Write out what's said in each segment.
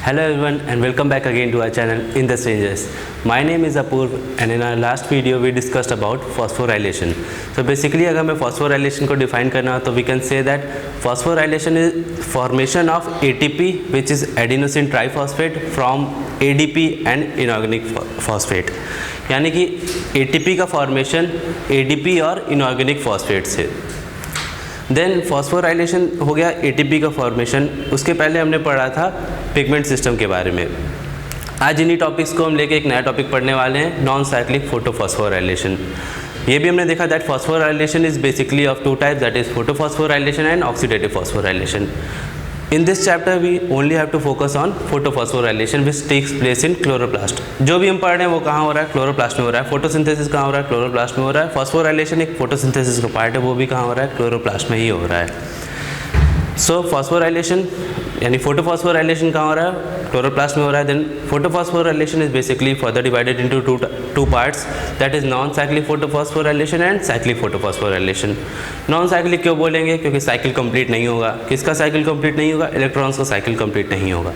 Hello everyone and welcome back again to our channel In The Strangers. My name is Apurv and in our last video we discussed about phosphorylation. So basically अगर हमें phosphorylation को define करना हो तो we can say that phosphorylation is formation of ATP which is adenosine triphosphate from ADP and inorganic phosphate. यानी कि ATP का formation ADP और inorganic phosphate से. देन फॉस्फोराइलेशन हो गया एटीपी का फॉर्मेशन. उसके पहले हमने पढ़ा था पिगमेंट सिस्टम के बारे में. आज इन्हीं टॉपिक्स को हम लेके एक नया टॉपिक पढ़ने वाले हैं, नॉन साइक्लिक फोटोफॉस्फोराइलेशन. ये भी हमने देखा that phosphorylation is basically of two types, that is photophosphorylation and oxidative phosphorylation. In this chapter we only have to focus on photophosphorilation which takes place in chloroplast. जो भी हम पढ़ रहे हैं वो कहाँ हो रहा है? क्लोरोप्लास्ट में हो रहा है. फोटोसिंथेसिस कहाँ हो रहा है? क्लोरोप्लास्ट में हो रहा है. फॉस्फोराइलेशन एक फोटोसिंथेसिस का पार्ट है, वो भी कहाँ हो रहा है? क्लोरोप्लास्ट में ही हो रहा है. सो फॉस्फोराइलेशन यानी फोटोफॉस्फोराइलेशन कहाँ हो रहा है? क्लोरोप्लास्ट में हो रहा है. Then photophosphorylation is basically further divided into two parts, that is non cyclic photophosphorylation and cyclic photophosphorylation. Non cyclic क्यों बोलेंगे? क्योंकि साइकिल कंप्लीट नहीं होगा. किसका साइकिल कंप्लीट नहीं होगा? इलेक्ट्रॉन्स का साइकिल कंप्लीट नहीं होगा.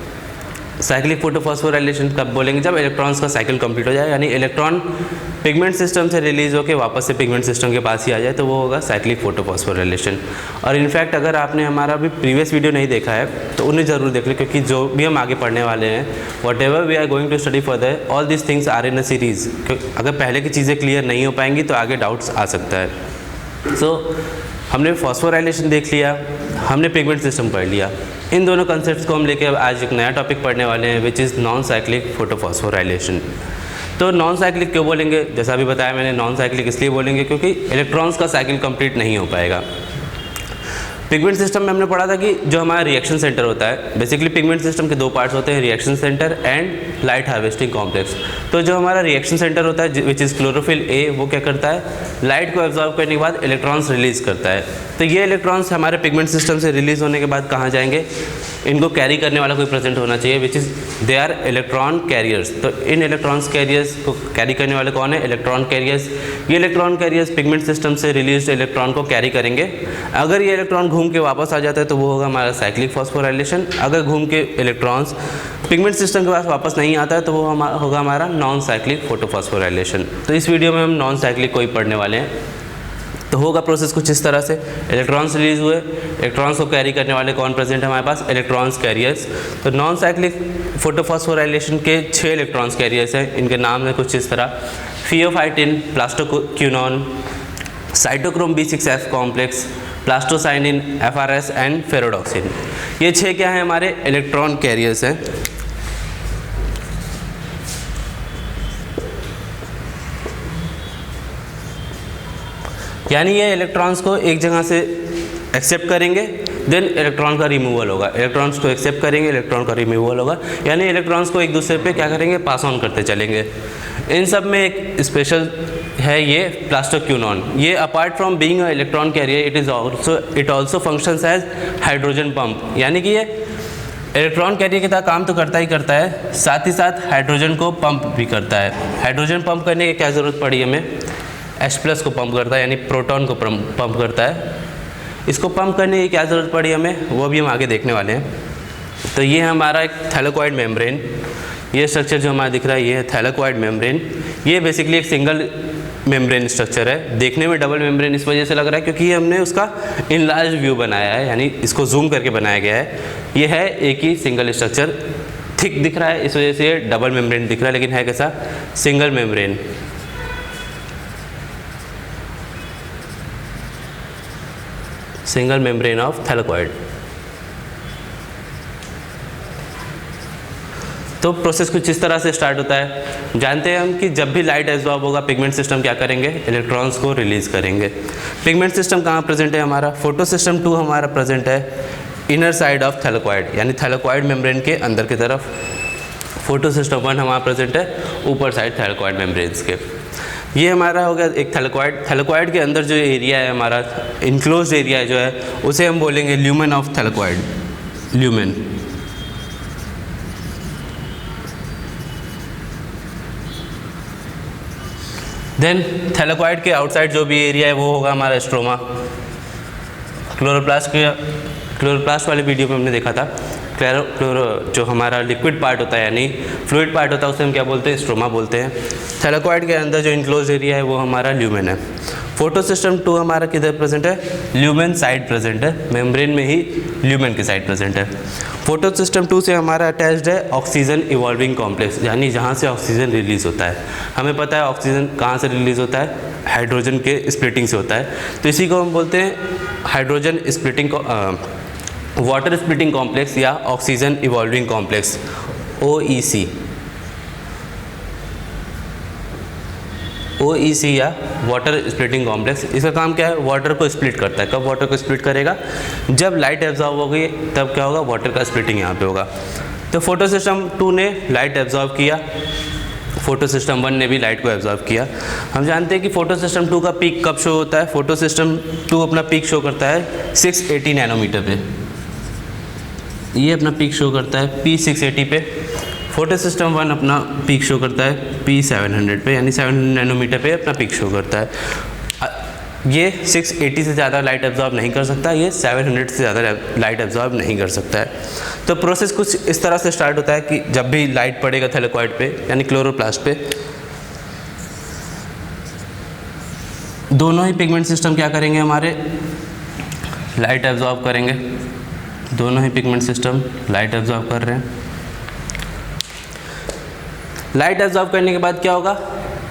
साइक्लिक फोटोफॉस्फोराइलेशन कब बोलेंगे? जब इलेक्ट्रॉन्स का साइकिल कंप्लीट हो जाए, यानी इलेक्ट्रॉन पिगमेंट सिस्टम से रिलीज होकर वापस से पिगमेंट सिस्टम के पास ही आ जाए, तो वो होगा साइक्लिक फोटोफॉस्फोराइलेशन. और इनफैक्ट अगर आपने हमारा भी प्रीवियस वीडियो नहीं देखा है तो उन्हें ज़रूर देख लें, क्योंकि जो भी हम आगे पढ़ने वाले हैं, whatever we are going to study further, all this things are in a series. अगर पहले की चीज़ें क्लियर नहीं हो पाएंगी तो आगे डाउट्स आ सकता है. सो हमने फॉस्फोराइलेशन देख लिया, हमने पिगमेंट सिस्टम पढ़ लिया. इन दोनों कंसेप्ट्स को हम लेके आज एक नया टॉपिक पढ़ने वाले हैं which is non cyclic photophosphorylation. तो नॉन साइक्लिक क्यों बोलेंगे? जैसा अभी बताया मैंने, नॉन साइक्लिक इसलिए बोलेंगे क्योंकि इलेक्ट्रॉन्स का साइकिल कंप्लीट नहीं हो पाएगा. पिगमेंट सिस्टम में हमने पढ़ा था कि जो हमारा रिएक्शन सेंटर होता है, बेसिकली पिगमेंट सिस्टम के दो पार्ट्स होते हैं, reaction centre and light harvesting complex. तो जो हमारा रिएक्शन सेंटर होता है विच इज़ क्लोरोफिल ए, वो क्या करता है? लाइट को एब्जॉर्ब करने के बाद इलेक्ट्रॉन्स रिलीज करता है. तो ये इलेक्ट्रॉन्स हमारे पिगमेंट सिस्टम से रिलीज होने के बाद कहाँ जाएंगे? इनको कैरी करने वाला कोई प्रेजेंट होना चाहिए which is they are electron carriers. तो इन इलेक्ट्रॉन्स कैरियर्स को कैरी करने वाले कौन है? Electron carriers. ये इलेक्ट्रॉन कैरियर्स पिगमेंट सिस्टम से रिलीज इलेक्ट्रॉन को कैरी करेंगे. अगर ये इलेक्ट्रॉन घूम के वापस आ जाता है तो वो होगा हमारा साइक्लिक फॉस्फोराइलेशन. अगर घूम के इलेक्ट्रॉन्स पिगमेंट सिस्टम के पास वापस नहीं आता है तो वो होगा हमारा नॉन साइक्लिक फोटोफॉस्फोराइलेशन. तो इस वीडियो में हम नॉन साइक्लिक को ही पढ़ने वाले हैं. तो होगा प्रोसेस कुछ इस तरह से, इलेक्ट्रॉन्स रिलीज हुए, इलेक्ट्रॉन्स को कैरी करने वाले कौन प्रेजेंट है हमारे पास? Electrons carriers. तो नॉन साइक्लिक फोटोफॉस्फोराइलेशन के 6 इलेक्ट्रॉन्स कैरियर्स हैं. इनके नाम है कुछ इस तरह: pheophytin, plastoquinone, cytochrome B6F complex, plastocyanin, FRS and ferredoxin. ये 6 क्या है? हमारे इलेक्ट्रॉन कैरियर्स हैं. यानी ये इलेक्ट्रॉन्स को एक जगह से एक्सेप्ट करेंगे, देन इलेक्ट्रॉन का रिमूवल होगा. इलेक्ट्रॉन्स को एक्सेप्ट करेंगे, इलेक्ट्रॉन का रिमूवल होगा. यानी इलेक्ट्रॉन्स को एक दूसरे पे क्या करेंगे? पास ऑन करते चलेंगे. इन सब में एक स्पेशल है ये प्लास्टोक्विनोन. ये apart from being a electron carrier it also functions as hydrogen pump. यानी कि ये इलेक्ट्रॉन कैरियर की तरह काम तो करता ही करता है, साथ ही साथ हाइड्रोजन को पंप भी करता है. हाइड्रोजन पंप करने की क्या ज़रूरत पड़ी हमें? H+ को पंप करता है, यानी प्रोटॉन को पंप करता है. इसको पंप करने की क्या ज़रूरत पड़ी हमें, वो भी हम आगे देखने वाले हैं. तो ये हमारा एक थैलेकॉइड मेम्ब्रेन. ये स्ट्रक्चर जो हमारा दिख रहा है ये है थैलेकॉइड मेम्ब्रेन. ये बेसिकली एक सिंगल मेम्ब्रेन स्ट्रक्चर है. देखने में डबल मेम्ब्रेन इस वजह से लग रहा है क्योंकि हमने उसका इनलार्ज व्यू बनाया है, यानी इसको जूम करके बनाया गया है. ये है एक ही सिंगल स्ट्रक्चर. थिक दिख रहा है इस वजह से ये डबल मेम्ब्रेन दिख रहा है, लेकिन है कैसा? Single membrane. Single membrane of thylakoid. तो प्रोसेस कुछ इस तरह से स्टार्ट होता है. जानते हैं हम कि जब भी लाइट एब्जॉर्ब होगा पिगमेंट सिस्टम क्या करेंगे? इलेक्ट्रॉन्स को रिलीज करेंगे. पिगमेंट सिस्टम कहाँ प्रेजेंट है हमारा? फोटो सिस्टम 2 हमारा प्रेजेंट है इनर साइड ऑफ थैलेकॉइड, यानी थैलेकॉइड मेम्ब्रेन के अंदर की तरफ. फोटो सिस्टम 1 हमारा प्रेजेंट है ऊपर साइड थैलेकॉइड मेम्ब्रेन्स के. ये हमारा हो गया एक थैलेकॉइड. थैलेकॉइड के अंदर जो एरिया है हमारा इनक्लोज्ड एरिया जो है उसे हम बोलेंगे lumen of thylakoid. Lumen. Then thylakoid के आउटसाइड जो भी एरिया है वो होगा हमारा स्ट्रोमा. क्लोरोप्लास्ट वाले वीडियो में हमने देखा था जो हमारा लिक्विड पार्ट होता है यानी फ्लूइड पार्ट होता है उसे हम क्या बोलते हैं, स्ट्रोमा बोलते हैं। थैलेकॉइड के अंदर जो इनक्लोज एरिया है वो हमारा ल्यूमेन है। फोटोसिस्टम 2 हमारा किधर प्रेजेंट है, ल्यूमेन साइड प्रेजेंट है, मेम्ब्रेन में ही ल्यूमेन की साइड प्रेजेंट है। फोटोसिस्टम 2 से हमारा अटैच्ड है ऑक्सीजन इवॉल्विंग कॉम्प्लेक्स, यानी जहाँ से ऑक्सीजन रिलीज होता है। हमें पता है ऑक्सीजन कहाँ से रिलीज होता है, हाइड्रोजन के स्प्लिटिंग से होता है, तो इसी को हम बोलते हैं hydrogen splitting water splitting complex या oxygen evolving complex, OEC। OEC या वाटर स्प्लिटिंग कॉम्प्लेक्स, इसका काम क्या है, वाटर को स्प्लिट करता है। कब वाटर को स्प्लिट करेगा, जब लाइट एब्जॉर्ब होगी तब क्या होगा, वाटर का स्प्लिटिंग यहाँ पे होगा। तो फोटोसिस्टम 2 ने लाइट एब्जॉर्ब किया, फोटोसिस्टम 1 ने भी लाइट को एब्जॉर्ब किया। हम जानते हैं कि फोटोसिस्टम 2 का पीक कब शो होता है, फोटोसिस्टम 2 अपना पीक शो करता है 680 नैनोमीटर पे, ये अपना पीक शो करता है P680 पे। फोटोसिस्टम 1 अपना पीक शो करता है P700 पे, यानी 700 नैनोमीटर पे अपना पीक शो करता है। ये 680 से ज़्यादा लाइट एब्जॉर्ब नहीं कर सकता, ये 700 से ज़्यादा लाइट एब्जॉर्ब नहीं कर सकता है। तो प्रोसेस कुछ इस तरह से स्टार्ट होता है कि जब भी लाइट पड़ेगा थैलेकॉइड पे यानी क्लोरोप्लास्ट पे, दोनों ही पिगमेंट सिस्टम क्या करेंगे, हमारे लाइट एब्जॉर्ब करेंगे। दोनों ही पिगमेंट सिस्टम लाइट एब्जॉर्ब कर रहे हैं। लाइट एब्जॉर्ब करने के बाद क्या होगा,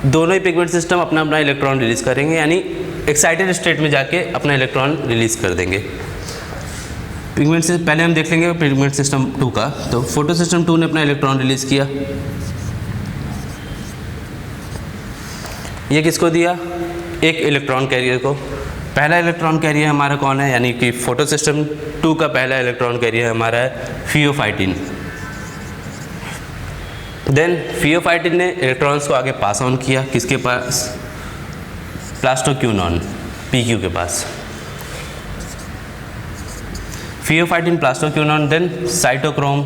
दोनों ही पिगमेंट सिस्टम अपना अपना इलेक्ट्रॉन रिलीज करेंगे, यानी एक्साइटेड स्टेट में जाके अपना इलेक्ट्रॉन रिलीज कर देंगे। पिगमेंट से पहले हम देख लेंगे पिगमेंट सिस्टम 2 का। तो फोटोसिस्टम 2 ने अपना इलेक्ट्रॉन रिलीज किया, ये किसको दिया, एक इलेक्ट्रॉन कैरियर को। पहला इलेक्ट्रॉन कैरियर हमारा कौन है, यानी कि फोटोसिस्टम 2 का पहला इलेक्ट्रॉन कैरियर हमारा है फियोफाइटिन। देन फियोफाइटिन ने इलेक्ट्रॉन्स को आगे पास ऑन किया, किसके पास, प्लास्टोक्यूनॉन PQ के पास। Pheophytin plastoquinone, then cytochrome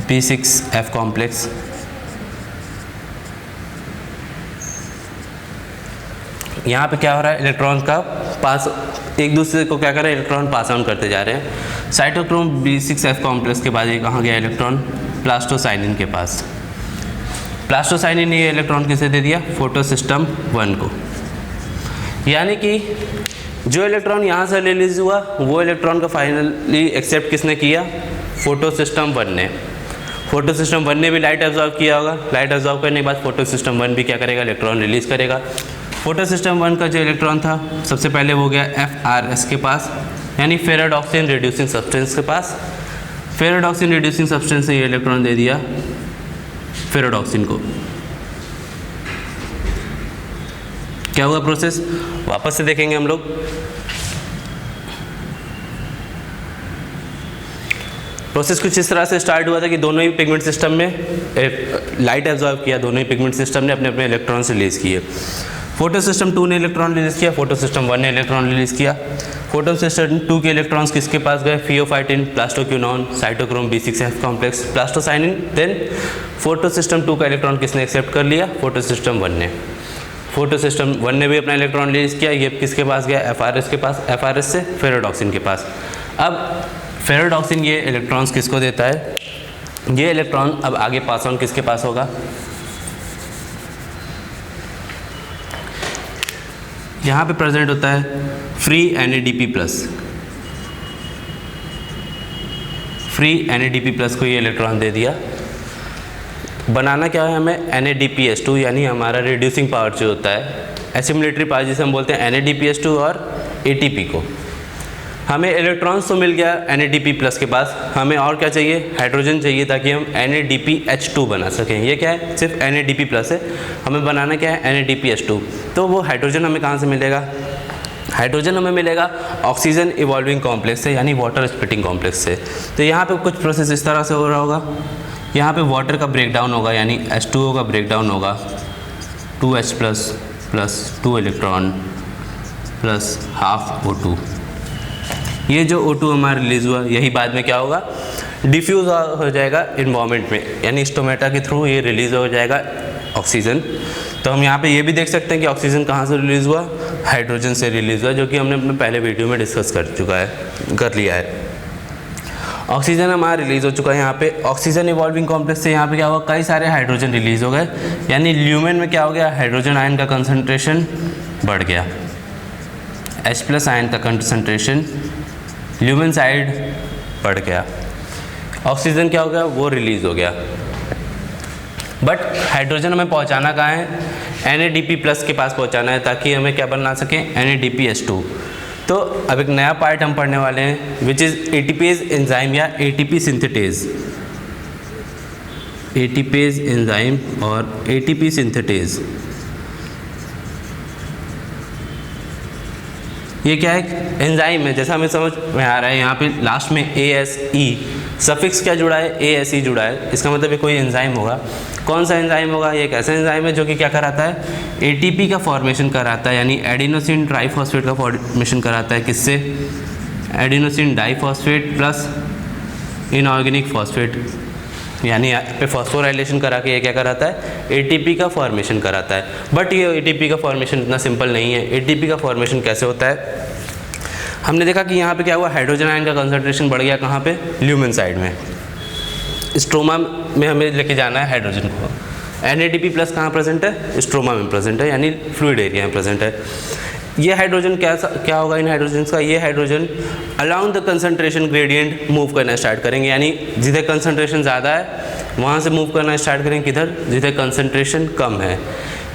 B6F complex. यहाँ पे क्या हो रहा है, इलेक्ट्रॉन का पास एक दूसरे को क्या कर रहे हैं, इलेक्ट्रॉन पास ऑन करते जा रहे हैं। साइटोक्रोम B6F कॉम्प्लेक्स के बाद ये कहाँ गया इलेक्ट्रॉन, प्लास्टोसाइनिन के पास। प्लास्टोसाइनिन ने ये इलेक्ट्रॉन किसे दे दिया, फोटोसिस्टम 1 को। यानी कि जो इलेक्ट्रॉन यहाँ से रिलीज हुआ वो इलेक्ट्रॉन का फाइनली एक्सेप्ट किसने किया, फोटोसिस्टम 1 ने। फोटोसिस्टम 1 ने भी लाइट एब्जॉर्ब किया होगा, लाइट एब्जॉर्ब करने के बाद फोटोसिस्टम 1 भी क्या करेगा, इलेक्ट्रॉन रिलीज करेगा। फोटोसिस्टम 1 का जो इलेक्ट्रॉन था सबसे पहले वो गया FRS के पास, यानी फेराडॉक्सिन रिड्यूसिंग सब्सटेंस के पास। फेराडॉक्सिन रिड्यूसिंग सब्सटेंस से ये इलेक्ट्रॉन दे दिया फेराडॉक्सिन को। क्या हुआ प्रोसेस, वापस से देखेंगे हम लोग। प्रोसेस कुछ इस तरह से स्टार्ट हुआ था कि दोनों ही पिगमेंट सिस्टम में लाइट एब्जॉर्ब किया, दोनों ही पिगमेंट सिस्टम ने अपने अपने इलेक्ट्रॉन्स रिलीज किए। फोटोसिस्टम 2 ने इलेक्ट्रॉन रिलीज किया, फोटोसिस्टम 1 ने इलेक्ट्रॉन रिलीज किया। फोटोसिस्टम 2 के इलेक्ट्रॉन्स किसके पास गए, pheophytin, plastoquinone, cytochrome B6F complex, plastocyanin. Then photosystem 2 का इलेक्ट्रॉन किसने एक्सेप्ट कर लिया, फोटोसिस्टम 1 ने। फोटोसिस्टम 1 ने भी अपना इलेक्ट्रॉन रिलीज किया, ये किसके पास गया, FRS के पास, FRS से फेराडॉक्सिन के पास। अब फेराडॉक्सिन ये इलेक्ट्रॉन्स किसको देता है, ये इलेक्ट्रॉन अब आगे पास ऑन किसके पास होगा, यहाँ पे प्रेजेंट होता है free NADP plus. Free NADP plus को ये इलेक्ट्रॉन दे दिया। बनाना क्या है हमें, NADPH2, यानी हमारा रिड्यूसिंग पावर जो होता है, एसिमुलेटरी पावर जिसे हम बोलते हैं NADPH2 और ATP को। हमें इलेक्ट्रॉन्स तो मिल गया NADP प्लस के पास, हमें और क्या चाहिए, हाइड्रोजन चाहिए ताकि हम NADPH2 बना सकें। ये क्या है, सिर्फ NADP प्लस है, हमें बनाना क्या है, NADPH2। तो वो हाइड्रोजन हमें कहाँ से मिलेगा, हाइड्रोजन हमें मिलेगा ऑक्सीजन इवॉल्विंग कॉम्प्लेक्स से, यानी वाटर स्प्लिटिंग कॉम्प्लेक्स से। तो यहाँ पे कुछ प्रोसेस इस तरह से हो रहा होगा, यहाँ पे वाटर का ब्रेकडाउन होगा, यानी H2O का ब्रेकडाउन होगा, 2H plus 2 electron plus half O2। ये जो O2 हमारा रिलीज़ हुआ यही बाद में क्या होगा, डिफ्यूज़ हो जाएगा इन्वायरमेंट में, यानी स्टोमेटा के थ्रू ये रिलीज़ हो जाएगा ऑक्सीजन। तो हम यहाँ पे ये भी देख सकते हैं कि ऑक्सीजन कहाँ से रिलीज़ हुआ, हाइड्रोजन से रिलीज़ हुआ, जो कि हमने अपने पहले वीडियो में डिस्कस कर लिया है। ऑक्सीजन हमारा रिलीज हो चुका है यहाँ पे, ऑक्सीजन इवॉल्विंग कॉम्प्लेक्स से यहाँ पे क्या हुआ, कई सारे हाइड्रोजन रिलीज हो गए, यानी ल्यूमेन में क्या हो गया, हाइड्रोजन आयन का कंसंट्रेशन बढ़ गया, H+ आयन का कंसंट्रेशन ल्यूमेन साइड बढ़ गया, ऑक्सीजन क्या हो गया, वो रिलीज हो गया। बट हाइड्रोजन हमें पहुंचाना कहाँ है, NADP+ के पास पहुंचाना है, ताकि हमें क्या बना सके, NADPH2। तो अब एक नया पार्ट हम पढ़ने वाले हैं, विच इज़ एटीपेज एंजाइम या ATP सिंथेटेज। एटीपेज एंजाइम और ATP सिंथेटेज, ये क्या है, एंजाइम है, जैसा हमें समझ में आ रहा है। यहाँ पे लास्ट में ASE सफिक्स क्या जुड़ा है, ASE जुड़ा है, इसका मतलब ये कोई एंजाइम होगा। कौन सा एंजाइम होगा, ये एक ऐसा एंजाइम है जो कि क्या कराता है, ATP का फॉर्मेशन कराता है, यानी एडिनोसिन ट्राइफॉस्फेट का फॉर्मेशन कराता है, किससे, adenosine diphosphate plus inorganic phosphate, यानी यहाँ पे फॉस्फोराइलेशन करा के ये क्या कराता है, ATP का फॉर्मेशन कराता है। बट ये ATP का फॉर्मेशन इतना सिंपल नहीं है। ATP का फॉर्मेशन कैसे होता है, हमने देखा कि यहाँ पे क्या हुआ, हाइड्रोजन आयन का कंसंट्रेशन बढ़ गया, कहाँ पे, ल्यूमेन साइड में। स्ट्रोमा में हमें लेके जाना है हाइड्रोजन को। NADP+ कहाँ प्रेजेंट है, स्ट्रोमा में प्रेजेंट है, यानी फ्लूइड एरिया में प्रेजेंट है। ये हाइड्रोजन क्या होगा इन हाइड्रोजन का, ये hydrogen along the concentration gradient move करना स्टार्ट करेंगे, यानी जिधर कंसंट्रेशन ज़्यादा है वहाँ से मूव करना स्टार्ट करेंगे, किधर, जिधर कंसंट्रेशन कम है,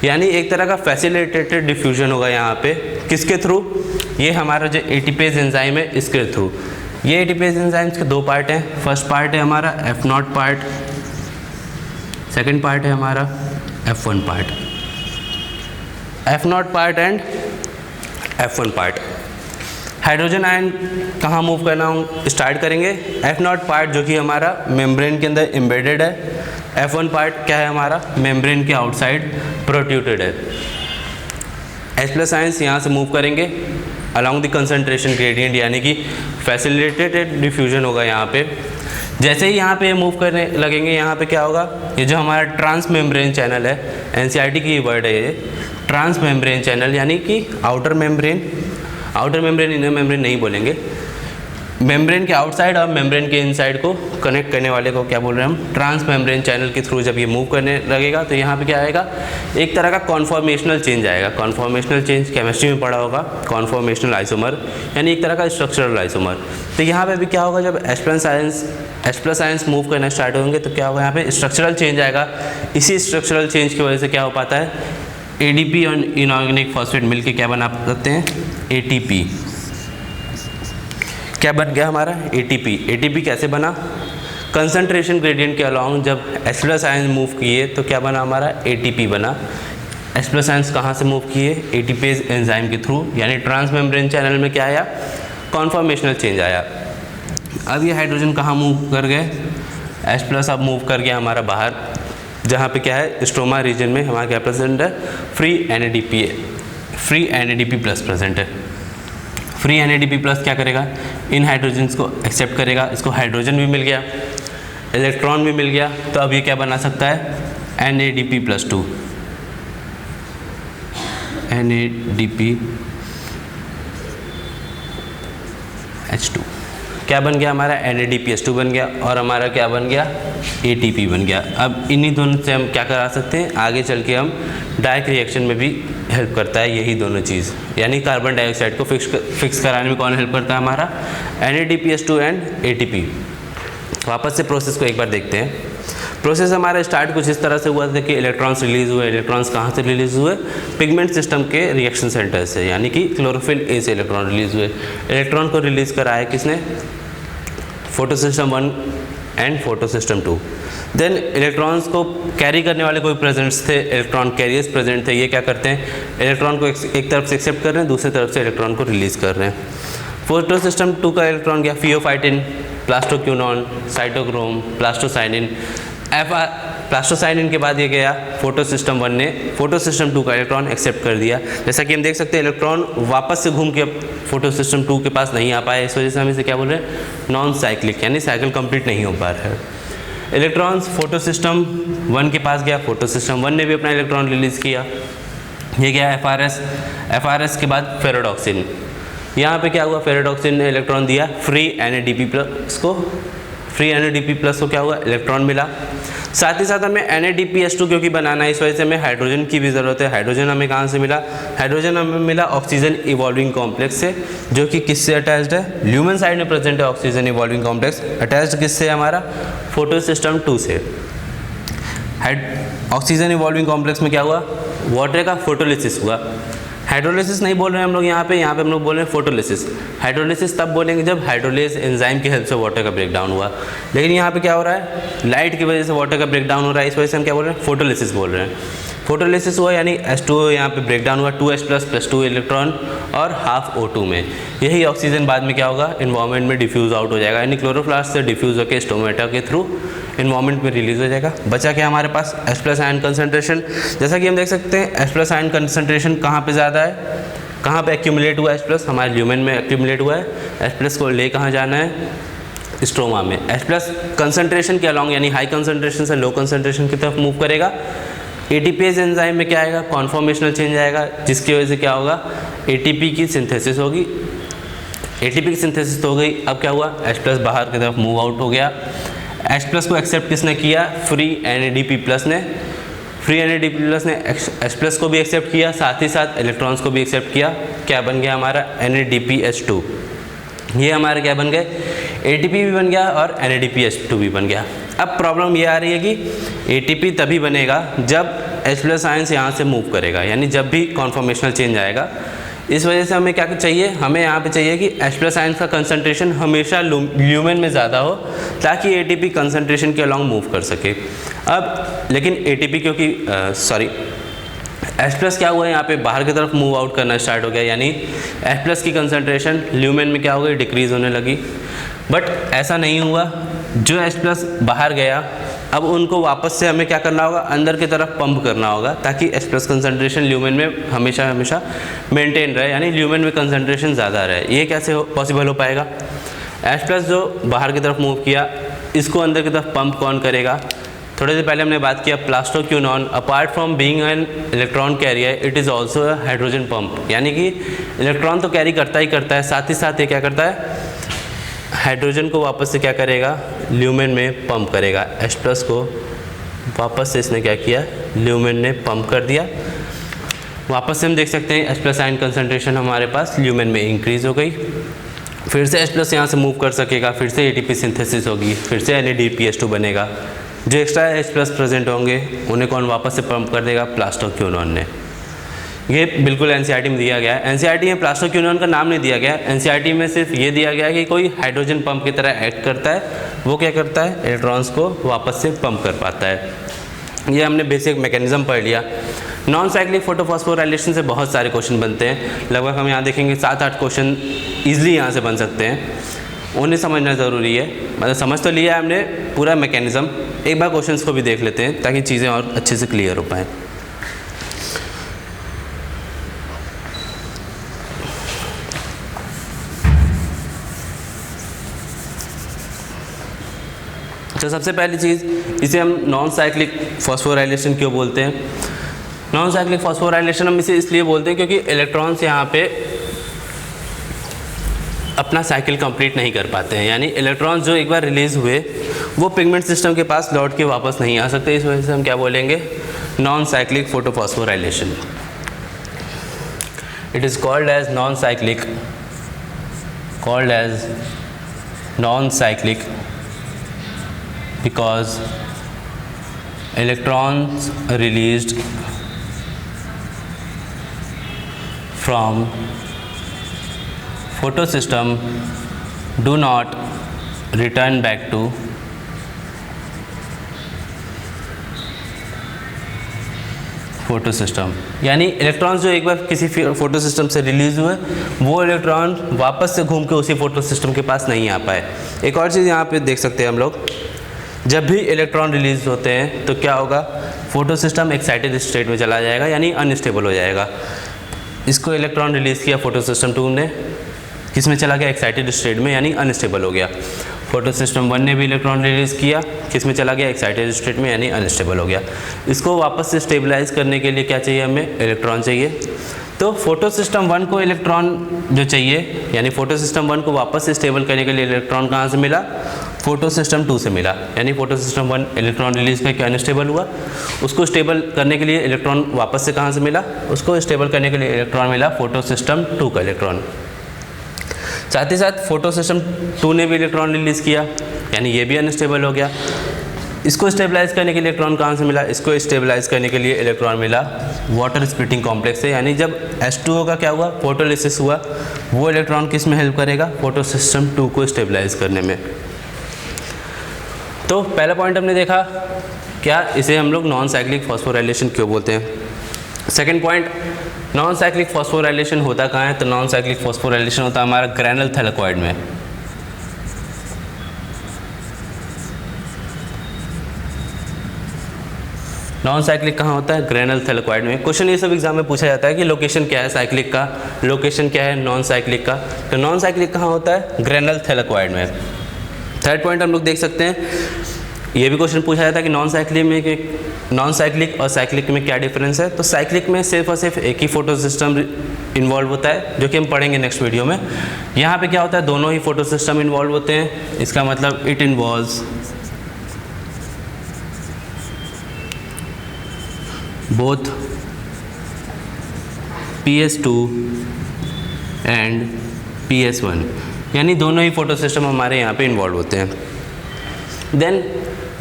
यानी एक तरह का फैसिलिटेटेड डिफ्यूजन होगा यहाँ पे, किसके थ्रू, ये हमारा जो एटीपेज एंजाइम है इसके थ्रू। ये एटीपेज एंजाइम्स के दो पार्ट हैं, फर्स्ट पार्ट है हमारा F0 पार्ट, सेकंड पार्ट है हमारा F1 part. F0 part and F1 part. Hydrogen ion कहाँ मूव करना स्टार्ट करेंगे, F0 पार्ट जो कि हमारा मेम्ब्रेन के अंदर एम्बेडेड है, F1 पार्ट क्या है हमारा, मेम्ब्रेन के आउटसाइड प्रोट्रूडेड है। H+ आयंस यहाँ से मूव करेंगे अलॉन्ग द कंसंट्रेशन ग्रेडियंट, यानी कि फैसिलिटेटेड डिफ्यूजन होगा यहाँ पे। जैसे ही यहाँ पे मूव करने लगेंगे, यहाँ पे क्या होगा, ये जो हमारा ट्रांस मेम्ब्रेन चैनल है, NCERT की वर्ड है ये, ट्रांस मेम्ब्रेन चैनल, यानी कि आउटर मेम्ब्रेन इनर मेम्ब्रेन नहीं बोलेंगे, मेम्ब्रेन के आउटसाइड और मेम्ब्रेन के इनसाइड को कनेक्ट करने वाले को क्या बोल रहे हैं हम, ट्रांस मेम्ब्रेन चैनल के थ्रू जब ये मूव करने लगेगा तो यहाँ पे क्या आएगा, एक तरह का कॉन्फॉर्मेशनल चेंज आएगा। कॉन्फॉर्मेशनल चेंज केमिस्ट्री में पढ़ा होगा, कॉन्फॉर्मेशनल आइसोमर, यानी एक तरह का स्ट्रक्चरल आइसोमर। तो यहाँ पे भी क्या होगा, जब H+ आयंस मूव करना स्टार्ट होंगे तो क्या होगा, यहाँ पे स्ट्रक्चरल चेंज आएगा। इसी स्ट्रक्चरल चेंज की वजह से क्या हो पाता है, ADP और इनऑर्गेनिक फॉस्फेट मिलके क्या बना सकते हैं, ATP। क्या बन गया हमारा, ATP कैसे बना, कंसंट्रेशन ग्रेडियंट के अलॉन्ग जब H+ आयन मूव किए तो क्या बना हमारा, ATP बना। H+ आयंस कहाँ से मूव किए, एटीपेज एंजाइम के थ्रू, यानी ट्रांस मेम्ब्रेन चैनल में क्या आया, कॉन्फॉर्मेशनल चेंज आया। अब ये हाइड्रोजन कहाँ मूव कर गए, H+ अब मूव कर गया हमारा बाहर, जहाँ पे क्या है, स्ट्रोमा रीजन में हमारा क्या प्रेजेंट है, फ्री NADP+ प्रेजेंट है। फ्री NADP+ क्या करेगा, इन हाइड्रोजन्स को एक्सेप्ट करेगा, इसको हाइड्रोजन भी मिल गया, इलेक्ट्रॉन भी मिल गया, तो अब ये क्या बना सकता है, NADP+2, NADPH2 क्या बन गया हमारा, NADPH2 बन गया, और हमारा क्या बन गया, ATP बन गया। अब इन्हीं दोनों से हम क्या करा सकते हैं, आगे चल के हम डाइक रिएक्शन में भी हेल्प करता है यही दोनों चीज़, यानी कार्बन डाइऑक्साइड को फिक्स कराने में कौन हेल्प करता है हमारा, NADPH2 एंड ATP। वापस से प्रोसेस को एक बार देखते हैं। प्रोसेस हमारा स्टार्ट कुछ इस तरह से हुआ था कि इलेक्ट्रॉन्स रिलीज हुए। इलेक्ट्रॉन्स कहाँ से रिलीज हुए, पिगमेंट सिस्टम के रिएक्शन सेंटर से, यानी कि क्लोरोफिल A से इलेक्ट्रॉन रिलीज हुए। इलेक्ट्रॉन को रिलीज कराया किसने, photosystem 1 and photosystem 2। Then electrons को कैरी करने वाले कोई प्रेजेंट्स थे, इलेक्ट्रॉन कैरियर्स प्रेजेंट थे। ये क्या करते हैं, इलेक्ट्रॉन को एक तरफ से एक्सेप्ट कर रहे हैं, दूसरी तरफ से इलेक्ट्रॉन को रिलीज कर रहे हैं। फोटोसिस्टम 2 का इलेक्ट्रॉन गया pheophytin, plastoquinone, cytochrome, plastocyanin. Plastocyanin के बाद ये गया फोटोसिस्टम 1 ने फोटोसिस्टम 2 का इलेक्ट्रॉन एक्सेप्ट कर दिया। जैसा कि हम देख सकते हैं इलेक्ट्रॉन वापस से घूम के फोटोसिस्टम 2 के पास नहीं आ पाया, इस वजह से हम इसे क्या बोल रहे हैं, नॉन साइक्लिक, यानी साइकिल कंप्लीट नहीं हो पा रहा है। इलेक्ट्रॉन्स फोटोसिस्टम 1 के पास गया, फोटोसिस्टम 1 ने भी अपना इलेक्ट्रॉन रिलीज़ किया। ये गया FRS के बाद फेरोडॉक्सिन। यहाँ पे क्या हुआ, फेरोडॉक्सिन ने इलेक्ट्रॉन दिया फ्री NADP+ को फ्री NADP+ को क्या हुआ, इलेक्ट्रॉन मिला। साथ ही साथ हमें NADPH2 क्योंकि बनाना है, इस वजह से हमें हाइड्रोजन की भी ज़रूरत है। हाइड्रोजन हमें कहाँ से मिला, हाइड्रोजन हमें मिला ऑक्सीजन इवॉल्विंग कॉम्प्लेक्स से, जो कि किससे अटैच्ड है, ल्यूमेन साइड में प्रेजेंट है ऑक्सीजन इवॉल्विंग कॉम्प्लेक्स, अटैच्ड किससे हमारा, फोटोसिस्टम 2 से। ऑक्सीजन इवॉल्विंग कॉम्प्लेक्स में क्या हुआ, वाटर का फोटोलिसिस हुआ। हाइड्रोलिसिस नहीं बोल रहे हैं हम लोग यहाँ पे हम लोग बोल रहे हैं फोटोलिसिस। हाइड्रोलिसिस तब बोलेंगे जब हाइड्रोलेज एंजाइम की हेल्प से वाटर का ब्रेकडाउन हुआ, लेकिन यहाँ पे क्या हो रहा है, लाइट की वजह से वाटर का ब्रेकडाउन हो रहा है, इस वजह से हम क्या बोल रहे हैं, फोटोलिसिस बोल रहे हैं। फोटोलिसिस हुआ यानी H2O यहाँ पे ब्रेकडाउन हुआ, 2H+ + 2 इलेक्ट्रॉन और हाफ O2 में। यही ऑक्सीजन बाद में क्या होगा, इन्वायरमेंट में डिफ्यूज आउट हो जाएगा, यानी क्लोरोप्लास्ट से डिफ्यूज होकर स्टोमेटा के थ्रू इन्वायरमेंट में रिलीज हो जाएगा। बचा क्या हमारे पास, H+ आयन कंसंट्रेशन। जैसा कि हम देख सकते हैं H+ आयन कंसंट्रेशन कहाँ पे ज़्यादा है, कहाँ पे एक्यूमुलेट हुआ है H+, हमारे ल्यूमेन में एक्यूमुलेट हुआ है। H+ को ले कहाँ जाना है, स्ट्रोमा में। H+ कंसंट्रेशन के अलॉन्ग यानी हाई कंसंट्रेशन से लो कंसंट्रेशन की तरफ मूव करेगा। ATPase एंजाइम में क्या आएगा, कॉन्फॉर्मेशनल चेंज आएगा, जिसकी वजह से क्या होगा, ATP की सिंथेसिस होगी। ATP की सिंथेसिस तो हो गई, अब क्या हुआ, H+ बाहर की तरफ मूव आउट हो गया। H+ को एक्सेप्ट किसने किया, फ्री NADP+ ने। फ्री NADP+ ने H+ को भी एक्सेप्ट किया, साथ ही साथ इलेक्ट्रॉन्स को भी एक्सेप्ट किया। क्या बन गया हमारा, NADPH2। ये हमारे क्या बन गए, ATP भी बन गया और NADPH2 भी बन गया। अब प्रॉब्लम ये आ रही है कि ATP तभी बनेगा जब H+ आयंस यहाँ से मूव करेगा, यानी जब भी कॉन्फॉर्मेशनल चेंज आएगा। इस वजह से हमें क्या चाहिए, हमें यहाँ पे चाहिए कि H+ आयंस का कंसंट्रेशन हमेशा ल्यूमेन में ज़्यादा हो, ताकि ATP कंसंट्रेशन के अलॉन्ग मूव कर सके। अब लेकिन ATP क्योंकि H+ क्या हुआ है, यहाँ पे बाहर की तरफ मूव आउट करना स्टार्ट हो गया, यानी H+ की कंसंट्रेशन ल्यूमेन में क्या हो गई, डिक्रीज़ होने लगी। बट ऐसा नहीं हुआ, जो H+ बाहर गया अब उनको वापस से हमें क्या करना होगा, अंदर की तरफ पंप करना होगा, ताकि H+ कंसंट्रेशन ल्यूमेन में हमेशा मेंटेन रहे, यानी ल्यूमेन में कंसंट्रेशन ज़्यादा रहे। ये कैसे पॉसिबल हो पाएगा, H+ जो बाहर की तरफ मूव किया, इसको अंदर की तरफ पंप कौन करेगा। थोड़ी देर पहले हमने बात किया plastoquinone apart from being an electron carrier it is also a hydrogen pump, यानी कि इलेक्ट्रॉन तो कैरी करता ही करता है, साथ ही साथ ये क्या करता है, हाइड्रोजन को वापस से क्या करेगा, ल्यूमेन में पंप करेगा। H+ को वापस से इसने क्या किया, ल्यूमेन ने पंप कर दिया। वापस से हम देख सकते हैं H+ आयन कंसंट्रेशन हमारे पास ल्यूमेन में इंक्रीज़ हो गई। फिर से H+ यहाँ से मूव कर सकेगा, फिर से ATP सिंथेसिस होगी, फिर से NADPH2 बनेगा। जो एक्स्ट्रा H+ प्रेजेंट होंगे उन्हें कौन वापस से पंप कर देगा, प्लास्टोक्यूनॉन ने। ये बिल्कुल NCERT में दिया गया है। NCERT में प्लास्टोक्यूनॉन का नाम नहीं दिया गया, NCERT में सिर्फ ये दिया गया है कि कोई हाइड्रोजन पंप की तरह एक्ट करता है, वो क्या करता है, इलेक्ट्रॉन्स को वापस से पंप कर पाता है। ये हमने बेसिक मैकेनिज्म पढ़ लिया। नॉन साइक्लिक फोटोफॉस्फोराइलेशन से बहुत सारे क्वेश्चन बनते हैं, लगभग हम यहाँ देखेंगे 7-8 क्वेश्चन ईजिली यहाँ से बन सकते हैं। उन्हें समझना ज़रूरी है, मतलब समझ तो लिया है हमने पूरा मैकेनिज्म, एक बार क्वेश्चंस को भी देख लेते हैं ताकि चीज़ें और अच्छे से क्लियर हो पाएँ। तो सबसे पहली चीज़, इसे हम नॉन साइक्लिक फॉस्फोराइलेशन क्यों बोलते हैं। नॉन साइक्लिक फॉस्फोराइलेशन हम इसे इसलिए बोलते हैं क्योंकि इलेक्ट्रॉन्स यहाँ पे अपना साइकिल कंप्लीट नहीं कर पाते हैं, यानी इलेक्ट्रॉन्स जो एक बार रिलीज़ हुए वो पिगमेंट सिस्टम के पास लौट के वापस नहीं आ सकते। इस वजह से हम क्या बोलेंगे, non cyclic photophosphorylation. It is called as non cyclic because electrons released from photosystem do not return back to photo system, यानी इलेक्ट्रॉन्स जो एक बार किसी फोटो सिस्टम से रिलीज हुए वो इलेक्ट्रॉन वापस से घूम के उसी फोटो सिस्टम के पास नहीं आ पाए। एक और चीज़ यहाँ पे देख सकते हैं हम लोग, जब भी इलेक्ट्रॉन रिलीज होते हैं तो क्या होगा, फोटो सिस्टम एक्साइटेड स्टेट में चला जाएगा, यानी अनस्टेबल हो जाएगा। इसको इलेक्ट्रॉन रिलीज़ किया फोटो सिस्टम 2 ने, किस में चला गया, एक्साइटेड स्टेट में, यानी अनस्टेबल हो गया। फोटो सिस्टम 1 ने भी इलेक्ट्रॉन रिलीज़ किया, किस में चला गया, एक्साइटेड स्टेट में, यानी अनस्टेबल हो गया। इसको वापस से स्टेबलाइज करने के लिए क्या चाहिए, हमें इलेक्ट्रॉन चाहिए। तो फोटो सिस्टम 1 को इलेक्ट्रॉन जो चाहिए, यानी फोटो सिस्टम 1 को वापस से स्टेबल करने के लिए इलेक्ट्रॉन कहाँ से मिला, फोटो सिस्टम 2 से मिला। यानी फोटो सिस्टम 1 इलेक्ट्रॉन रिलीज करके अनस्टेबल हुआ, उसको स्टेबल करने के लिए इलेक्ट्रॉन वापस से कहाँ से मिला, उसको स्टेबल करने के लिए इलेक्ट्रॉन मिला फोटो सिस्टम 2 का इलेक्ट्रॉन। साथ ही साथ फोटो सिस्टम 2 ने भी इलेक्ट्रॉन रिलीज़ किया, यानी ये भी अनस्टेबल हो गया। इसको स्टेबलाइज करने के लिए इलेक्ट्रॉन कहाँ से मिला, इसको स्टेबलाइज करने के लिए इलेक्ट्रॉन मिला वाटर स्प्लिटिंग कॉम्प्लेक्स से। यानी जब H2O का क्या हुआ, फोटोलिसिस हुआ, वो इलेक्ट्रॉन किस में हेल्प करेगा, फोटो सिस्टम 2 को स्टेबलाइज करने में। तो पहला पॉइंट हमने देखा, क्या इसे हम लोग नॉन साइक्लिक फॉस्फोराइलेशन क्यों बोलते हैं। Second point, non cyclic phosphorylation होता कहाँ है, तो नॉन साइक्लिक फॉस्फोराइलेशन होता है हमारा ग्रेनुल थैलेकॉइड में। नॉन साइक्लिक कहाँ होता है, ग्रेनुल थैलेकॉइड में। क्वेश्चन ये सब एग्जाम में पूछा जाता है कि लोकेशन क्या है साइक्लिक का, लोकेशन क्या है नॉन साइक्लिक का। तो नॉन साइक्लिक कहाँ होता है, ग्रेनुल थैलेकॉइड में। थर्ड पॉइंट हम लोग देख सकते हैं, ये भी क्वेश्चन पूछा जाता है कि नॉन साइक्लिक और साइक्लिक में क्या डिफरेंस है। तो साइक्लिक में सिर्फ और सिर्फ एक ही फोटो सिस्टम इन्वॉल्व होता है, जो कि हम पढ़ेंगे नेक्स्ट वीडियो में। यहाँ पे क्या होता है, दोनों ही फोटो सिस्टम इन्वॉल्व होते हैं। इसका मतलब it involves both PS2 and PS1, यानी दोनों ही फोटो सिस्टम हमारे यहाँ पे इन्वॉल्व होते हैं। देन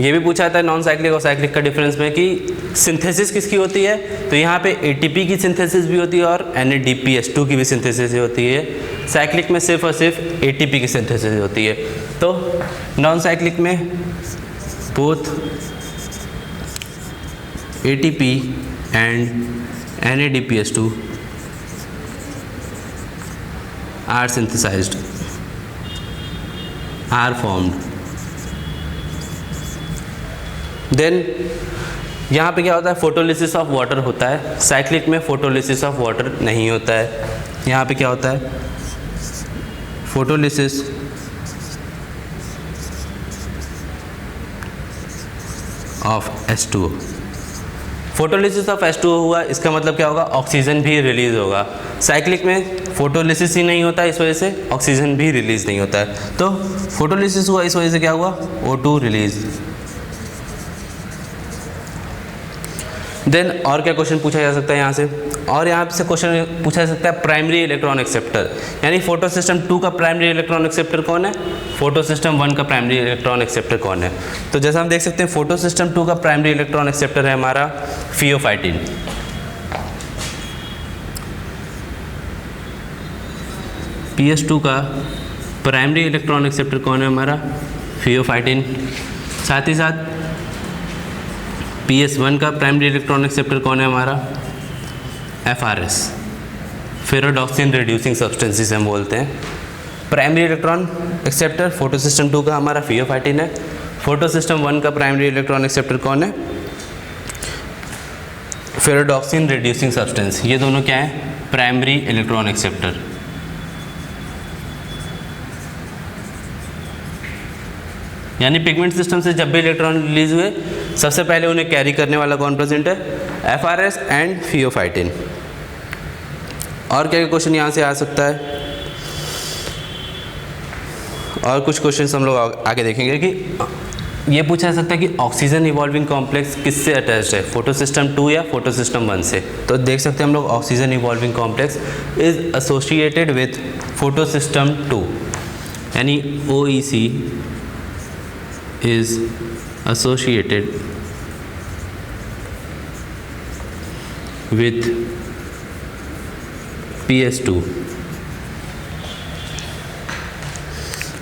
ये भी पूछा जाता है नॉन साइक्लिक और साइक्लिक का डिफरेंस में कि सिंथेसिस किसकी होती है। तो यहाँ पे ATP की सिंथेसिस भी होती है और NADPH2 की भी सिंथेसिस होती है। साइक्लिक में सिर्फ और सिर्फ ATP की सिंथेसिस होती है। तो नॉन साइक्लिक में both ATP and NADPH2 are synthesized, are formed. Then यहाँ पे क्या होता है, फोटोलिसिस ऑफ वाटर होता है। साइक्लिक में फोटोलिसिस ऑफ वाटर नहीं होता है। यहाँ पे क्या होता है, photolysis of H2O। Photolysis of H2O हुआ, इसका मतलब क्या होगा, ऑक्सीजन भी रिलीज होगा। साइक्लिक में फोटोलिसिस ही नहीं होता, इस वजह से ऑक्सीजन भी रिलीज नहीं होता है। तो फोटोलिसिस हुआ, इस वजह से क्या हुआ, O2 रिलीज। देन और क्या क्वेश्चन पूछा जा सकता है यहाँ से, और यहाँ से क्वेश्चन पूछा जा सकता है प्राइमरी इलेक्ट्रॉन एक्सेप्टर, यानी फोटो सिस्टम 2 का प्राइमरी इलेक्ट्रॉन एक्सेप्टर कौन है, फोटो सिस्टम 1 का प्राइमरी इलेक्ट्रॉन एक्सेप्टर कौन है। तो जैसा हम देख सकते हैं, फोटो सिस्टम 2 का प्राइमरी इलेक्ट्रॉन एक्सेप्टर है हमारा फियोफाइटिन। PS2 का प्राइमरी इलेक्ट्रॉन एक्सेप्टर कौन है हमारा, फियोफाइटिन। साथ ही साथ PS1 का प्राइमरी इलेक्ट्रॉन एक्सेप्टर कौन है हमारा, FRS, फेरोडॉक्सिन रिड्यूसिंग सब्सटेंस जिसे हम बोलते हैं। Primary electron acceptor photo system 2 का हमारा फियोफाइटिन है। फोटो सिस्टम 1 का प्राइमरी इलेक्ट्रॉन एक्सेप्टर कौन है, फेरोडॉक्सिन रिड्यूसिंग सब्सटेंस। ये दोनों क्या है, प्राइमरी इलेक्ट्रॉन एक्सेप्टर। यानी पिगमेंट सिस्टम से जब भी इलेक्ट्रॉन रिलीज हुए, सबसे पहले उन्हें कैरी करने वाला कौन प्रेजेंट है, FRS एंड फियोफाइटिन। और क्या क्वेश्चन यहाँ से आ सकता है, और कुछ क्वेश्चन हम लोग आगे देखेंगे कि ये पूछा जा सकता है कि ऑक्सीजन इवॉल्विंग कॉम्प्लेक्स किससे अटैच्ड है, फोटो सिस्टम 2 या फोटो सिस्टम 1 से। तो देख सकते हैं हम लोग oxygen evolving complex is associated with photo system 2, यानी OEC is associated with PS2।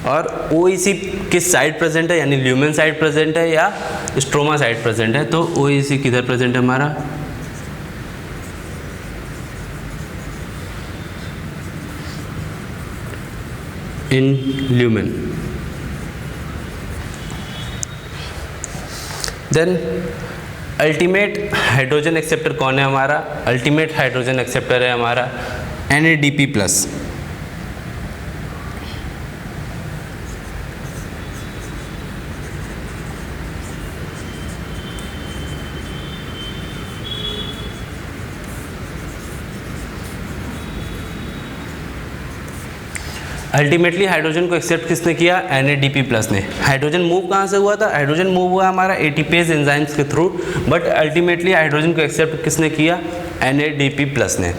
और OEC किस साइड प्रेजेंट है, यानी ल्यूमेन साइड प्रेजेंट है या स्ट्रोमा साइड प्रेजेंट है। तो OEC किधर प्रेजेंट है हमारा, in lumen. Then ultimate hydrogen acceptor कौन है हमारा, अल्टीमेट हाइड्रोजन एक्सेप्टर है हमारा NADP+। अल्टीमेटली हाइड्रोजन को एक्सेप्ट किसने किया, NADP+ ने। हाइड्रोजन मूव कहाँ से हुआ था, हाइड्रोजन मूव हुआ हमारा एटीपेज एंजाइम्स के थ्रू, बट अल्टीमेटली हाइड्रोजन को एक्सेप्ट किसने किया, NADP+ ने।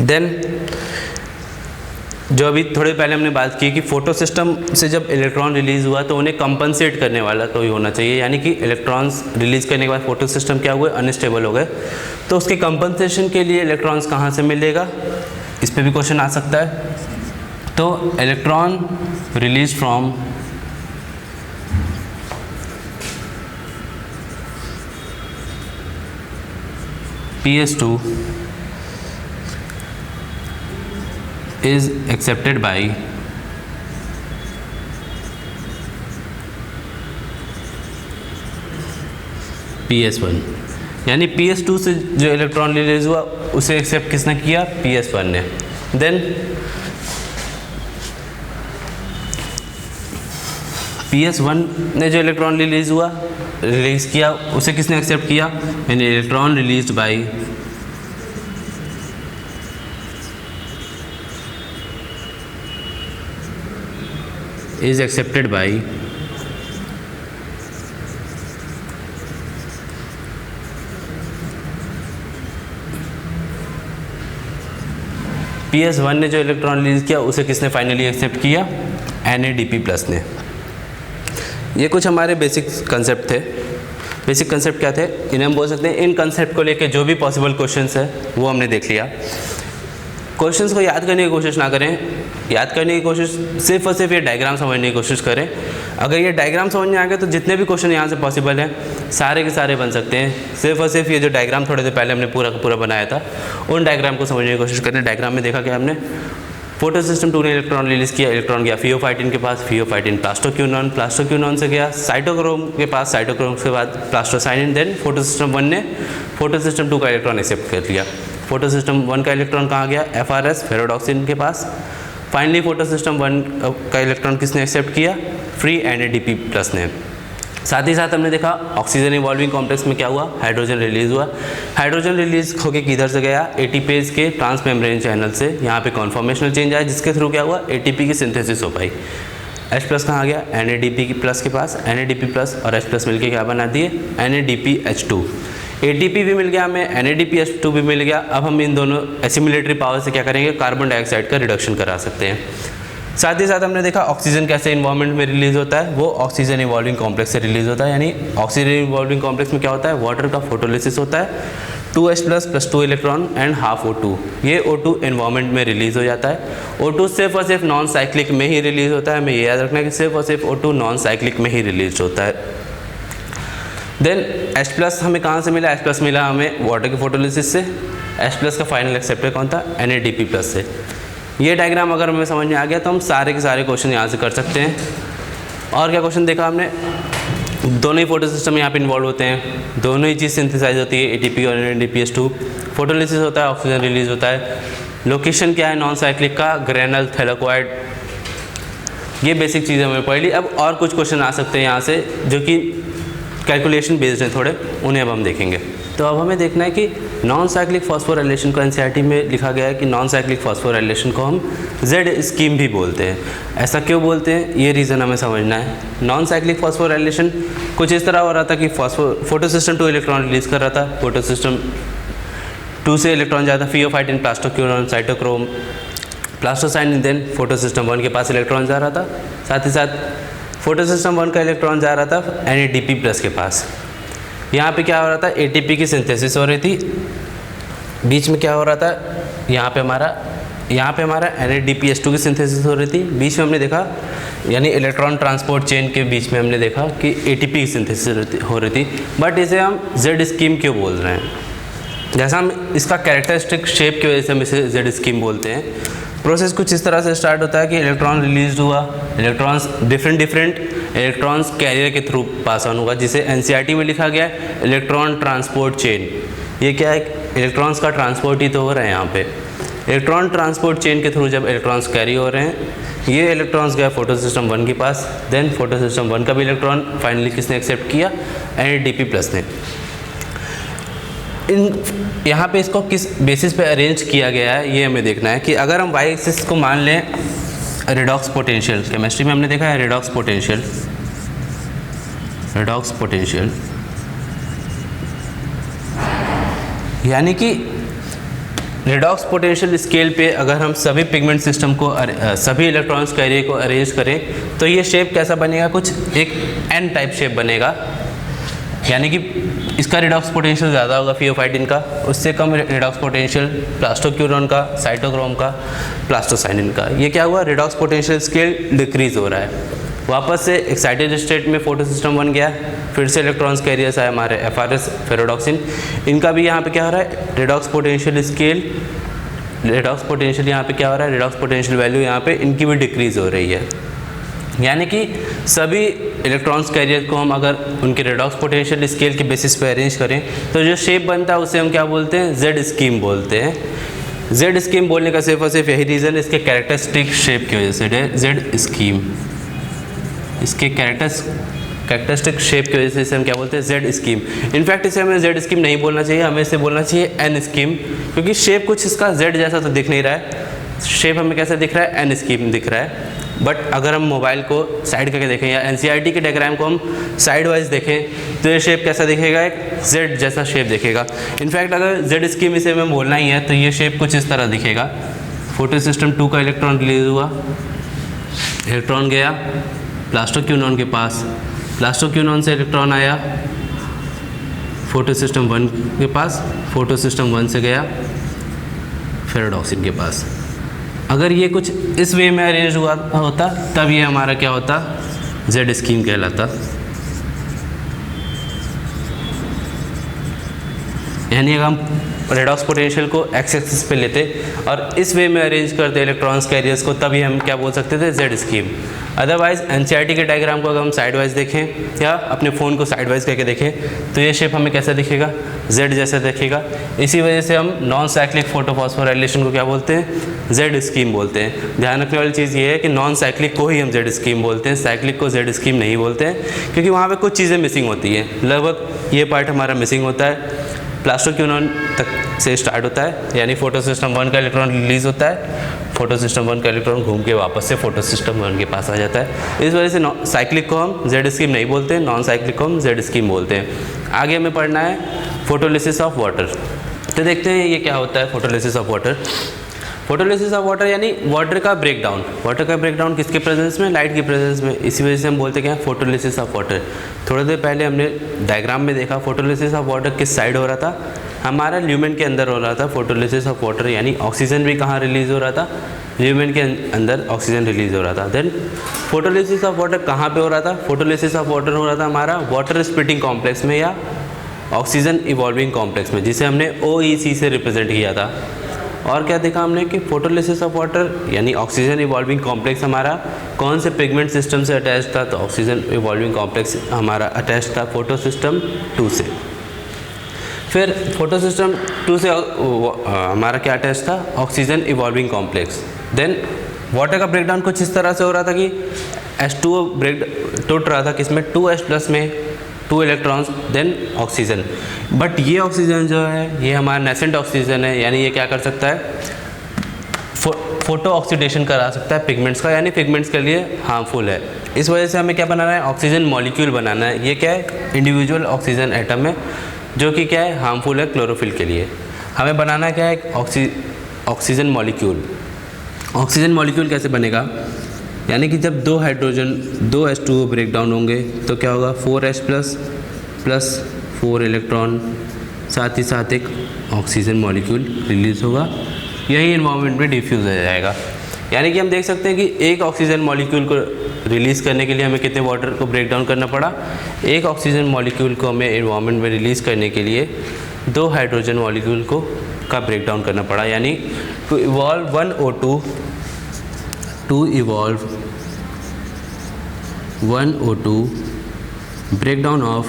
देन जो अभी थोड़े पहले हमने बात की कि फोटो सिस्टम से जब इलेक्ट्रॉन रिलीज़ हुआ तो उन्हें कंपनसेट करने वाला कोई होना चाहिए, यानी कि इलेक्ट्रॉन्स रिलीज़ करने के बाद फोटो सिस्टम क्या हुए, अनस्टेबल हो गए, तो उसके कंपनसेशन के लिए इलेक्ट्रॉन्स कहाँ से मिलेगा, इस पर भी क्वेश्चन आ सकता है। तो electron release from PS2 is accepted by PS1, यानी PS2 से जो इलेक्ट्रॉन रिलीज हुआ उसे एक्सेप्ट किसने किया, PS1 ने। देन PS1 ने जो इलेक्ट्रॉन रिलीज किया उसे किसने एक्सेप्ट किया, यानी electron released by is accepted by PS1 ने जो इलेक्ट्रॉन रिलीज किया उसे किसने फाइनली एक्सेप्ट किया, NADP+ ने। ये कुछ हमारे बेसिक कंसेप्ट थे। बेसिक कंसेप्ट क्या थे, इन्हें हम बोल सकते हैं इन कंसेप्ट को लेके जो भी पॉसिबल क्वेश्चंस है वो हमने देख लिया। क्वेश्चंस को याद करने की कोशिश ना करें, याद करने की कोशिश सिर्फ और सिर्फ ये डायग्राम समझने की कोशिश करें। अगर ये डायग्राम समझ में आ गया तो जितने भी क्वेश्चन यहाँ से पॉसिबल हैं सारे के सारे बन सकते हैं। सिर्फ और सिर्फ ये जो डायग्राम थोड़े देर पहले हमने पूरा का पूरा बनाया था उन डायग्राम को समझने की कोशिश करें। डायग्राम में देखा क्या हमने, फोटो सिस्टम 2 ने इलेक्ट्रॉन रिलीज किया, इलेक्ट्रॉन गया फियोफाइटिन के पास, फियोफाइटिन प्लास्टोक्यूनॉन, प्लास्टोक्यूनॉन से गया साइटोक्रोम के पास, साइटोक्रोम के बाद प्लास्टोसाइनिन। देन फोटो सिस्टम 1 ने फोटो सिस्टम 2 का इलेक्ट्रॉन एक्सेप्ट कर लिया। फोटो सिस्टम 1 का इलेक्ट्रॉन कहाँ गया, FRS फेरोडॉक्सिन के पास। फाइनली फोटो सिस्टम 1 का इलेक्ट्रॉन किसने एक्सेप्ट किया, फ्री NADP+ ने। साथ ही साथ हमने देखा ऑक्सीजन इवॉल्विंग कॉम्प्लेक्स में क्या हुआ, हाइड्रोजन रिलीज हुआ। हाइड्रोजन रिलीज होकर किधर से गया, एटीपेज के ट्रांसमेम्ब्रेन चैनल से। यहाँ पे कॉन्फॉर्मेशनल चेंज आया जिसके थ्रू क्या हुआ, ATP की सिंथेसिस हो पाई। H+ कहाँ गया, NADP+ के पास। NADP+ और H+ मिलकर क्या बना दिए, NADPH2। ATP भी मिल गया हमें, NADPH2 भी मिल गया। अब हम इन दोनों एसिमिलेटरी पावर से क्या करेंगे, कार्बन डाइऑक्साइड का रिडक्शन करा सकते हैं। साथ ही साथ हमने देखा ऑक्सीजन कैसे इन्वायरमेंट में रिलीज होता है, वो ऑक्सीजन इवॉल्विंग कॉम्प्लेक्स से रिलीज होता है। यानी ऑक्सीजन इवॉल्विंग कॉम्प्लेक्स में क्या होता है, वाटर का फोटोलिसिस होता है, 2H+ + 2 electron and half O2। ये O2 इन्वायरमेंट में रिलीज हो जाता है। O2 सिर्फ और सिर्फ नॉन साइक्लिक में ही रिलीज होता है। हमें ये याद रखना है कि सिर्फ और सिर्फ O2 नॉन साइक्लिक में ही रिलीज होता है। देन H+ हमें कहाँ से मिला, H+ मिला हमें वाटर के फोटोलिसिस से। H+ का फाइनल एक्सेप्टर कौन था, NADP+ से। ये डायग्राम अगर हमें समझ में आ गया तो हम सारे के सारे क्वेश्चन यहाँ से कर सकते हैं। और क्या क्वेश्चन देखा हमने, दोनों ही फोटो सिस्टम यहाँ पे इन्वॉल्व होते हैं, दोनों ही चीज़ सिंथेसाइज होती है, ATP और NADPH2। फोटोलिसिस होता है, ऑक्सीजन रिलीज होता है। लोकेशन क्या है नॉन साइक्लिक का, ग्रेनल थैलाकोइड। ये बेसिक चीज़ें हमें पढ़ ली। अब और कुछ क्वेश्चन आ सकते हैं यहाँ से जो कि कैलकुलेशन बेस्ड हैं थोड़े, उन्हें अब हम देखेंगे। तो अब हमें देखना है कि नॉन साइक्लिक फॉस्फोराइलेशन को NCERT में लिखा गया है कि नॉन साइक्लिक फॉस्फोराइलेशन को हम Z स्कीम भी बोलते हैं। ऐसा क्यों बोलते हैं, ये रीज़न हमें समझना है। नॉन साइक्लिक फॉस्फोराइलेशन कुछ इस तरह हो रहा था कि फोटो सिस्टम 2 इलेक्ट्रॉन रिलीज कर रहा था, फोटो सिस्टम 2 से इलेक्ट्रॉन जाता, pheophytin plastoquinone cytochrome plastocyanin. Then photo system 1 के पास इलेक्ट्रॉन जा रहा था, साथ ही साथ फोटो सिस्टम 1 का इलेक्ट्रॉन जा रहा था NADP+ के पास। यहाँ पे क्या हो रहा था, ATP की सिंथेसिस हो रही थी। बीच में क्या हो रहा था, यहाँ पे हमारा NADPH2 की सिंथेसिस हो रही थी। बीच में हमने देखा, यानी इलेक्ट्रॉन ट्रांसपोर्ट चेन के बीच में हमने देखा कि ATP की सिंथेसिस हो रही थी। बट इसे हम Z स्कीम क्यों बोल रहे हैं, जैसा हम इसका कैरेक्टरिस्टिक शेप की वजह से हम इसे Z स्कीम बोलते हैं। प्रोसेस कुछ इस तरह से स्टार्ट होता है कि इलेक्ट्रॉन रिलीज हुआ, इलेक्ट्रॉन्स डिफरेंट इलेक्ट्रॉन्स कैरियर के थ्रू पास ऑन होगा, जिसे NCERT में लिखा गया है इलेक्ट्रॉन ट्रांसपोर्ट चेन। ये क्या है, इलेक्ट्रॉन्स का ट्रांसपोर्ट ही तो हो रहा है यहाँ पे। इलेक्ट्रॉन ट्रांसपोर्ट चेन के थ्रू जब इलेक्ट्रॉन्स कैरी हो रहे हैं, ये इलेक्ट्रॉन्स गया फोटो सिस्टम 1 के पास। देन फोटो सिस्टम 1 का भी इलेक्ट्रॉन फाइनली किसने एक्सेप्ट किया, NADP+ ने। यहाँ पे इसको किस बेसिस पे अरेंज किया गया है ये हमें देखना है कि अगर हम y एक्सिस को मान लें रेडॉक्स पोटेंशियल, केमिस्ट्री में हमने देखा है रेडॉक्स पोटेंशियल, रेडॉक्स पोटेंशियल यानी कि रेडॉक्स पोटेंशियल स्केल पे अगर हम सभी पिगमेंट सिस्टम को सभी इलेक्ट्रॉन्स कैरियर को अरेंज करें तो ये शेप कैसा बनेगा, कुछ एक एन टाइप शेप बनेगा, यानी कि इसका रिडॉक्स पोटेंशियल ज़्यादा होगा फियोफाइटिन का, उससे कम रिडॉक्स पोटेंशियल प्लास्टोक्यूरोन का, साइटोक्रोम का, प्लास्टोसाइनिन का। ये क्या हुआ, रिडॉक्स पोटेंशियल स्केल डिक्रीज हो रहा है। वापस से एक्साइटेड स्टेट में फोटो सिस्टम बन गया, फिर से इलेक्ट्रॉन्स कैरियर्स आए हमारे एफआरएस फेरोडॉक्सिन, इनका भी यहाँ पे क्या हो रहा है, redox potential scale, redox potential यहाँ पे क्या हो रहा है, रिडॉक्स पोटेंशियल वैल्यू यहाँ पे इनकी भी डिक्रीज हो रही है। यानी कि सभी इलेक्ट्रॉन्स कैरियर को हम अगर उनके रेडॉक्स पोटेंशियल स्केल के बेसिस पे अरेंज करें तो जो शेप बनता है उसे हम क्या बोलते हैं, जेड स्कीम बोलते हैं। जेड स्कीम बोलने का सिर्फ और सिर्फ यही रीज़न इसके कैरेक्टरिस्टिक शेप की वजह से है, जेड स्कीम, इसके कैरेक्टरिस्टिक शेप की वजह से इसे हम क्या बोलते हैं, जेड स्कीम। इनफैक्ट इसे हमें जेड स्कीम नहीं बोलना चाहिए, हमें इसे बोलना चाहिए एन स्कीम, क्योंकि शेप कुछ इसका जेड जैसा तो दिख नहीं रहा है, शेप हमें कैसा दिख रहा है, एन स्कीम दिख रहा है। बट अगर हम मोबाइल को साइड करके देखें या एनसीईआरटी के डायग्राम को हम साइड वाइज देखें तो ये शेप कैसा दिखेगा, एक जेड जैसा शेप दिखेगा। इनफैक्ट अगर जेड स्कीम इसे हमें बोलना ही है तो ये शेप कुछ इस तरह दिखेगा। फोटो सिस्टम 2 का इलेक्ट्रॉन रिलीज हुआ, इलेक्ट्रॉन गया प्लास्टोक्यूनॉन के पास, प्लास्टोक्यूनॉन से इलेक्ट्रॉन आया फोटो सिस्टम 1 के पास, फोटो सिस्टम 1 से गया फेरोडॉक्सिन के पास। अगर ये कुछ इस वे में अरेंज हुआ होता तब ये हमारा क्या होता, जेड स्कीम कहलाता। यानी अगर हम रेडॉक्स पोटेंशियल को एक्स एक्सिस पे लेते और इस वे में अरेंज करते इलेक्ट्रॉन्स कैरियर्स को, तभी हम क्या बोल सकते थे, जेड स्कीम। अदरवाइज एनसीईआरटी के डायग्राम को अगर हम साइड वाइज देखें या अपने फ़ोन को साइड वाइज करके देखें तो ये शेप हमें कैसा दिखेगा, जेड जैसा दिखेगा। इसी वजह से हम नॉन साइक्लिक फोटोफॉस्फोराइलेशन को क्या बोलते हैं, जेड स्कीम बोलते हैं। ध्यान रखने वाली चीज़ ये है कि नॉन साइक्लिक को ही हम जेड स्कीम बोलते हैं, साइक्लिक को जेड स्कीम नहीं बोलते हैं, क्योंकि वहाँ पे कुछ चीज़ें मिसिंग होती हैं। लगभग ये पार्ट हमारा मिसिंग होता है, प्लास्टोक्यूनॉन तक से स्टार्ट होता है, यानी फोटो सिस्टम 1 का इलेक्ट्रॉन रिलीज होता है, फोटो सिस्टम 1 का इलेक्ट्रॉन घूम के वापस से फोटो सिस्टम 1 के पास आ जाता है। इस वजह से साइक्लिक को हम जेड स्कीम नहीं बोलते हैं, नॉन साइक्लिक को हम जेड स्कीम बोलते हैं। आगे हमें पढ़ना है फोटोलिसिस ऑफ वाटर। तो देखते हैं ये क्या होता है photolysis of water. Photolysis of water यानी वाटर का ब्रेकडाउन। वाटर का ब्रेकडाउन किसके प्रेजेंस में, लाइट की प्रेजेंस में। इसी वजह से हम बोलते हैं फोटोलिसिस ऑफ वाटर। थोड़ी देर पहले हमने डायग्राम में देखा फोटोलिसिस ऑफ वाटर किस साइड हो रहा था, हमारा ल्यूमेन के अंदर हो रहा था फोटोलिसिस ऑफ वाटर, यानी ऑक्सीजन भी कहाँ रिलीज़ हो रहा था, ल्यूमेन के अंदर ऑक्सीजन रिलीज हो रहा था। देन फोटोलिसिस ऑफ वाटर कहाँ पे हो रहा था, फोटोलिसिस ऑफ वाटर हो रहा था हमारा वाटर स्प्लिटिंग कॉम्प्लेक्स में या ऑक्सीजन इवॉल्विंग कॉम्प्लेक्स में, जिसे हमने OEC से रिप्रेजेंट किया था। और क्या देखा हमने कि फोटोलिसिस ऑफ वाटर यानी ऑक्सीजन इवॉल्विंग कॉम्प्लेक्स हमारा कौन से पिगमेंट सिस्टम से अटैच था, तो ऑक्सीजन इवॉल्विंग कॉम्प्लेक्स हमारा अटैच था फोटो सिस्टम 2 से। फिर फोटो सिस्टम 2 से हमारा क्या अटैच था, oxygen evolving complex. Then water का ब्रेकडाउन कुछ इस तरह से हो रहा था कि H2O ब्रेक टूट रहा था किसमें, 2H+ में 2 इलेक्ट्रॉन्स, देन ऑक्सीजन। बट ये ऑक्सीजन जो है ये हमारा नेसेंट ऑक्सीजन है, यानी ये क्या कर सकता है, फोटो ऑक्सीडेशन करा सकता है पिगमेंट्स का, यानी पिगमेंट्स के लिए हार्मफुल है। इस वजह से हमें क्या बनाना है, ऑक्सीजन मॉलिक्यूल बनाना है। ये क्या है, इंडिविजुअल ऑक्सीजन एटम है जो कि क्या है, हार्मफुल है क्लोरोफिल के लिए। हमें बनाना क्या है, ऑक्सीजन मॉलिक्यूल। ऑक्सीजन मॉलिक्यूल कैसे बनेगा, यानी कि जब 2 हाइड्रोजन 2 H2O ब्रेकडाउन होंगे तो क्या होगा, 4H+ प्लस 4 इलेक्ट्रॉन, साथ ही साथ एक ऑक्सीजन मॉलिक्यूल रिलीज होगा, यही इन्वायरमेंट में डिफ्यूज़ हो जाएगा। यानी कि हम देख सकते हैं कि एक ऑक्सीजन मॉलिक्यूल को रिलीज़ करने के लिए हमें कितने वाटर को ब्रेक डाउन करना पड़ा, एक ऑक्सीजन मॉलिक्यूल को हमें इन्वायरमेंट में रिलीज़ करने के लिए 2 हाइड्रोजन मॉलिक्यूल को का ब्रेक डाउन करना पड़ा। यानी to evolve 1 O2 breakdown of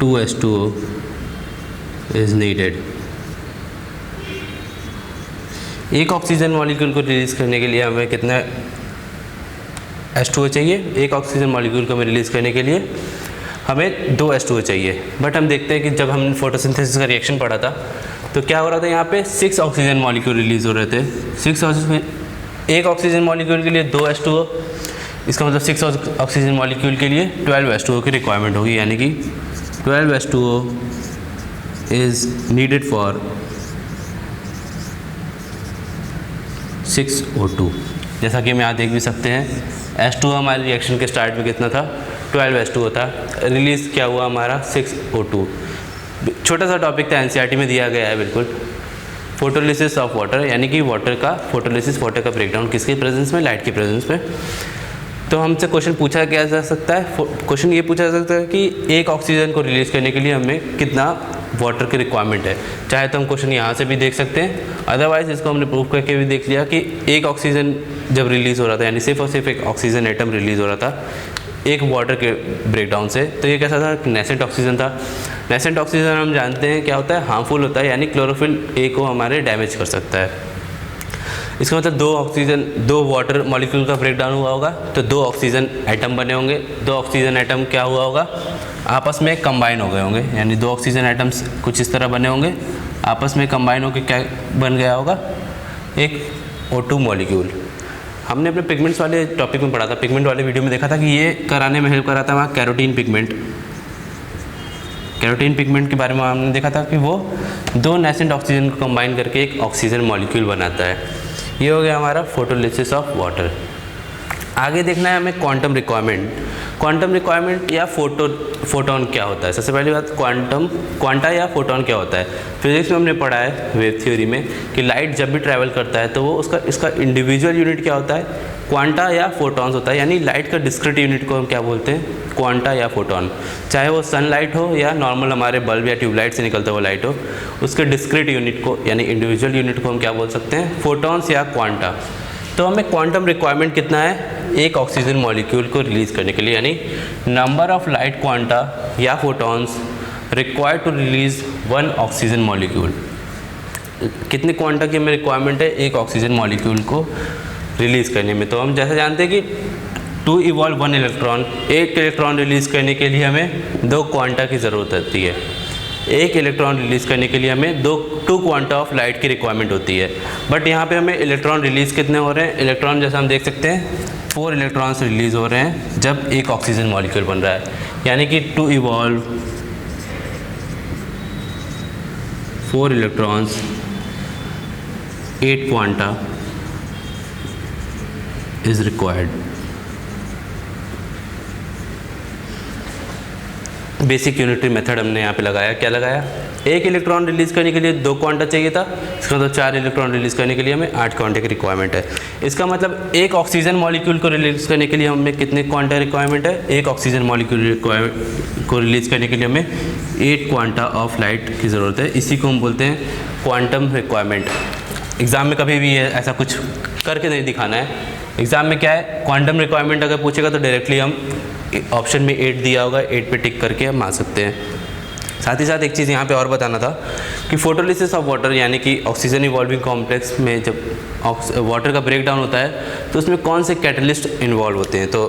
H2O is needed। एक ऑक्सीजन मॉलिक्यूल को रिलीज़ करने के लिए हमें कितना H2O चाहिए, एक ऑक्सीजन मॉलिक्यूल को हमें रिलीज़ करने के लिए हमें 2 H2O चाहिए। बट हम देखते हैं कि जब हमने फोटोसिंथेसिस का रिएक्शन पढ़ा था तो क्या हो रहा था यहाँ पे 6 ऑक्सीजन मॉलिक्यूल रिलीज़ हो रहे थे। 6 ऑक्सीजन, एक ऑक्सीजन मॉलिक्यूल के लिए 2 H2O, इसका मतलब 6 ऑक्सीजन मॉलिक्यूल के लिए 12 H2O की रिक्वायरमेंट होगी, यानी कि 12 H2O is needed for 6 O2। जैसा कि हम यहाँ देख भी सकते हैं, H2O हमारे रिएक्शन के स्टार्ट में कितना था, 12 H2O था, रिलीज़ क्या हुआ हमारा 6 O2। छोटा सा टॉपिक था, NCERT में दिया गया है बिल्कुल, फोटोलिसिस ऑफ वाटर, यानी कि वाटर का फोटोलिसिस, वाटर का ब्रेकडाउन किसके प्रेजेंस में, लाइट के प्रेजेंस में। तो हमसे क्वेश्चन पूछा क्या जा सकता है, क्वेश्चन ये पूछा जा सकता है कि एक ऑक्सीजन को रिलीज़ करने के लिए हमें कितना वाटर की रिक्वायरमेंट है। चाहे तो हम क्वेश्चन यहाँ से भी देख सकते हैं, अदरवाइज इसको हमने प्रूव करके भी देख लिया कि एक ऑक्सीजन जब रिलीज़ हो रहा था, यानी सिर्फ और सिर्फ एक ऑक्सीजन एटम रिलीज़ हो रहा था एक वाटर के ब्रेकडाउन से, तो ये कैसा था, नेसेंट ऑक्सीजन था। नेसेंट ऑक्सीजन हम जानते हैं क्या होता है, हार्मफुल होता है, यानी क्लोरोफिल ए को हमारे डैमेज कर सकता है। इसका मतलब 2 वाटर मॉलिक्यूल का ब्रेकडाउन हुआ होगा तो 2 ऑक्सीजन एटम बने होंगे। 2 ऑक्सीजन एटम क्या हुआ होगा, आपस में कंबाइन हो गए होंगे, यानी 2 ऑक्सीजन एटम्स कुछ इस तरह बने होंगे, आपस में कंबाइन होकर क्या बन गया होगा, एक O2 मॉलिक्यूल। हमने अपने पिगमेंट्स वाले टॉपिक में पढ़ा था, पिगमेंट वाले वीडियो में देखा था कि ये कराने में हेल्प कर रहा था वहाँ कैरोटीन पिगमेंट। कैरोटीन पिगमेंट के बारे में हमने देखा था कि वो 2 नेसेंट ऑक्सीजन को कंबाइन करके एक ऑक्सीजन मॉलिक्यूल बनाता है। ये हो गया हमारा फोटोलिसिस ऑफ वाटर। आगे देखना है हमें क्वांटम रिक्वायरमेंट। क्वांटम रिक्वायरमेंट या फोटोन क्या होता है। सबसे पहली बात, क्वांटा या फोटोन क्या होता है। फिजिक्स में हमने पढ़ा है वेव थ्योरी में कि लाइट जब भी ट्रैवल करता है तो वो इसका इंडिविजुअल यूनिट क्या होता है, क्वांटा या फोटॉन्स होता है। यानी लाइट का डिस्क्रीट यूनिट को हम क्या बोलते हैं, क्वांटा या फोटोन। चाहे वो सनलाइट हो या नॉर्मल हमारे बल्ब या ट्यूबलाइट से निकलता हुआ लाइट हो, उसके डिस्क्रीट यूनिट को यानी इंडिविजुअल यूनिट को हम क्या बोल सकते हैं, फोटॉन्स या क्वांटा। तो हमें क्वांटम रिक्वायरमेंट कितना है, एक ऑक्सीजन मॉलिक्यूल को रिलीज़ करने के लिए, यानी नंबर ऑफ लाइट क्वांटा या photons required to release 1 oxygen molecule. कितने क्वांटा की हमें रिक्वायरमेंट है एक ऑक्सीजन मॉलिक्यूल को रिलीज़ करने में। तो हम जैसे जानते हैं कि टू इवॉल्व 1 इलेक्ट्रॉन, एक इलेक्ट्रॉन रिलीज़ करने के लिए हमें 2 क्वांटा की ज़रूरत होती है। एक इलेक्ट्रॉन रिलीज़ करने के लिए हमें 2 क्वांटा ऑफ लाइट की रिक्वायरमेंट होती है। बट यहाँ पे हमें इलेक्ट्रॉन रिलीज़ कितने हो रहे हैं, इलेक्ट्रॉन जैसा हम देख सकते हैं 4 इलेक्ट्रॉन्स रिलीज़ हो रहे हैं जब एक ऑक्सीजन मॉलिक्यूल बन रहा है। यानी कि to evolve 4 electrons 8 quanta is required. Basic unitary method हमने यहाँ पे लगाया, क्या लगाया, एक इलेक्ट्रॉन रिलीज़ करने के लिए 2 क्वांटा चाहिए था, इसका मतलब 4 इलेक्ट्रॉन रिलीज़ करने के लिए हमें 8 क्वांटा की रिक्वायरमेंट है। इसका मतलब एक ऑक्सीजन मॉलिक्यूल को रिलीज़ करने के लिए हमें कितने क्वांटा रिक्वायरमेंट है, एक ऑक्सीजन मॉलिक्यूल को रिलीज़ करने के लिए हमें 8 क्वांटा ऑफ लाइट की ज़रूरत है। इसी को हम बोलते हैं क्वांटम रिक्वायरमेंट। एग्ज़ाम में कभी भी ऐसा कुछ करके नहीं दिखाना है। एग्ज़ाम में क्या है, क्वांटम रिक्वायरमेंट अगर पूछेगा तो डायरेक्टली हम ऑप्शन में 8 दिया होगा, 8 पे टिक करके हम आ सकते हैं। साथ ही साथ एक चीज़ यहाँ पे और बताना था कि फोटोलिसिस ऑफ वाटर यानी कि ऑक्सीजन इवॉल्विंग कॉम्प्लेक्स में जब वाटर का ब्रेक डाउन होता है तो उसमें कौन से कैटलिस्ट इन्वॉल्व होते हैं। तो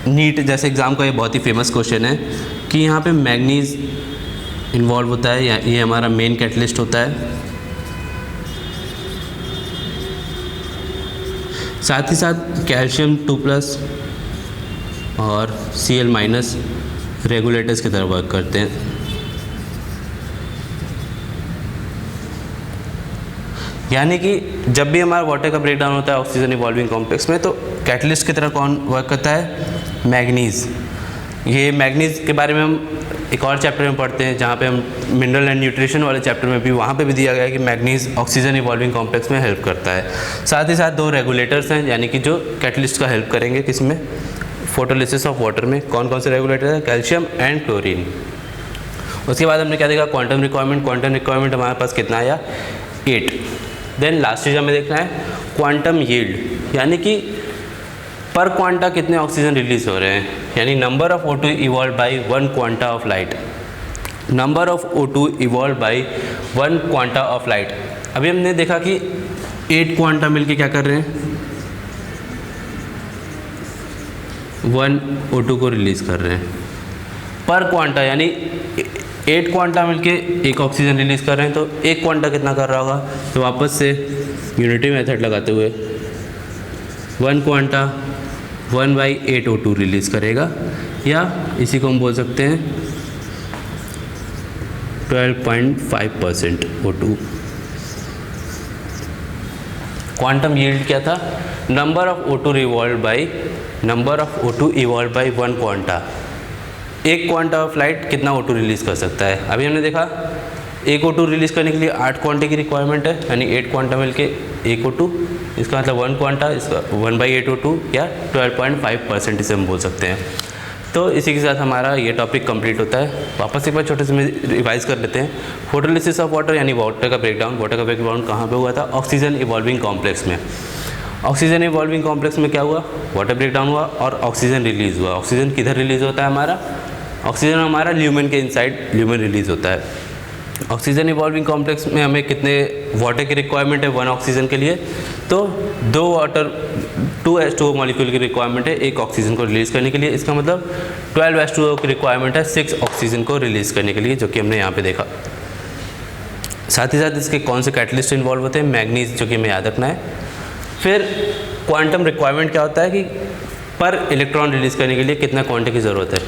नीट जैसे एग्ज़ाम का ये बहुत ही फेमस क्वेश्चन है कि यहाँ पे मैग्नीज इन्वॉल्व होता है, या ये हमारा मेन कैटलिस्ट होता है। साथ ही साथ कैल्शियम 2+ और Cl- रेगुलेटर्स की तरह वर्क करते हैं। यानी कि जब भी हमारा वाटर का ब्रेकडाउन होता है ऑक्सीजन इवॉल्विंग कॉम्प्लेक्स में तो कैटलिस्ट की तरह कौन वर्क करता है, मैग्नीज। ये मैग्नीज के बारे में हम एक और चैप्टर में पढ़ते हैं जहाँ पे हम मिनरल एंड न्यूट्रिशन वाले चैप्टर में भी वहाँ पे भी दिया गया है कि मैग्नीज ऑक्सीजन इवॉल्विंग कॉम्प्लेक्स में हेल्प करता है। साथ ही साथ 2 रेगुलेटर्स हैं यानी कि जो कैटलिस्ट का हेल्प करेंगे किसमें, फोटोलिसिस ऑफ वाटर में। कौन कौन से रेगुलेटर है, कैल्शियम एंड क्लोरीन। उसके बाद हमने क्या देखा, क्वांटम रिक्वायरमेंट। क्वांटम रिक्वायरमेंट हमारे पास कितना आया, 8। देन लास्ट चीज़ हमें देखना है क्वांटम यील्ड, यानी कि पर क्वांटा कितने ऑक्सीजन रिलीज हो रहे हैं, यानी number of O2 evolve by 1 quanta of light. Number of O2 evolve by 1 quanta of light. अभी हमने देखा कि 8 क्वांटा मिलके क्या कर रहे हैं, 1 O2 को रिलीज़ कर रहे हैं पर क्वांटा, यानी 8 क्वांटा मिलके एक ऑक्सीजन रिलीज़ कर रहे हैं, तो एक क्वांटा कितना कर रहा होगा, तो वापस से यूनिटी मेथड लगाते हुए 1 क्वांटा 1/8 O2 रिलीज़ करेगा, या इसी को हम बोल सकते हैं 12.5% O2। क्वांटम यील्ड क्या था, number of O2 revolve by number of O2 evolve by 1 quanta. एक क्वांटा ऑफ लाइट कितना O2 रिलीज़ कर सकता है। अभी हमने देखा एक O2 रिलीज़ करने के लिए 8 क्वांटे की रिक्वायरमेंट है, यानी 8 क्वांटा मिलके एक O2, इसका मतलब 1 क्वांटा, इसका 1/8 O2 या 12.5% इसे हम बोल सकते हैं। तो इसी के साथ हमारा ये टॉपिक कंप्लीट होता है। वापस एक बार छोटे से रिवाइज कर लेते हैं। फोटोलिसिस ऑफ वाटर यानी वाटर का ब्रेकडाउन। वाटर का ब्रेकडाउन कहाँ पे हुआ था, ऑक्सीजन इवॉल्विंग कॉम्प्लेक्स में। ऑक्सीजन इवॉल्विंग कॉम्प्लेक्स में क्या हुआ, वाटर ब्रेकडाउन हुआ और ऑक्सीजन रिलीज़ हुआ। ऑक्सीजन किधर रिलीज़ होता है हमारा, ऑक्सीजन हमारा ल्यूमेन के इनसाइड ल्यूमेन रिलीज़ होता है। ऑक्सीजन इवॉल्विंग कॉम्प्लेक्स में हमें कितने वाटर की रिक्वायरमेंट है 1 ऑक्सीजन के लिए, तो 2 H2O मॉलिक्यूल की रिक्वायरमेंट है एक ऑक्सीजन को रिलीज़ करने के लिए। इसका मतलब 12 H2O की रिक्वायरमेंट है 6 ऑक्सीजन को रिलीज़ करने के लिए, जो कि हमने यहाँ पे देखा। साथ ही साथ इसके कौन से कैटलिस्ट इन्वॉल्व होते हैं, मैग्नीज, जो कि हमें याद रखना है। फिर क्वांटम रिक्वायरमेंट क्या होता है कि पर इलेक्ट्रॉन रिलीज़ करने के लिए कितना क्वांटे की ज़रूरत है।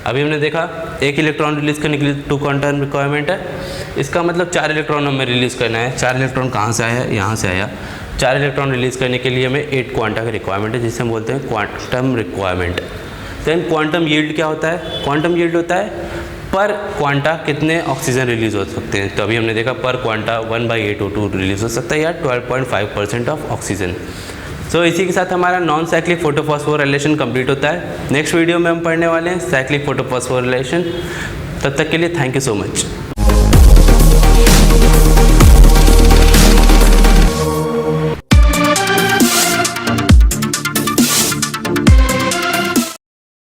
अभी हमने देखा एक इलेक्ट्रॉन रिलीज़ करने के लिए 2 क्वांटम रिक्वायरमेंट है। इसका मतलब 4 इलेक्ट्रॉन हमें रिलीज़ करना है। 4 इलेक्ट्रॉन कहाँ से आया, यहाँ से आया। 4 इलेक्ट्रॉन रिलीज़ करने के लिए हमें 8 क्वांटा की रिक्वायरमेंट है, जिसे हम बोलते हैं quantum requirement. Then quantum yield क्या होता है, क्वांटम यील्ड होता है पर क्वांटा कितने ऑक्सीजन रिलीज़ हो सकते हैं। तो अभी हमने देखा पर क्वांटा 1/8 O2 रिलीज़ हो सकता है या 12.5% ऑफ ऑक्सीजन। सो इसी के साथ हमारा नॉन साइक्लिक फोटोफॉस्फोराइलेशन कंप्लीट होता है। नेक्स्ट वीडियो में हम पढ़ने वाले हैं साइक्लिक फोटोफॉस्फोराइलेशन। तब तक के लिए थैंक यू सो मच।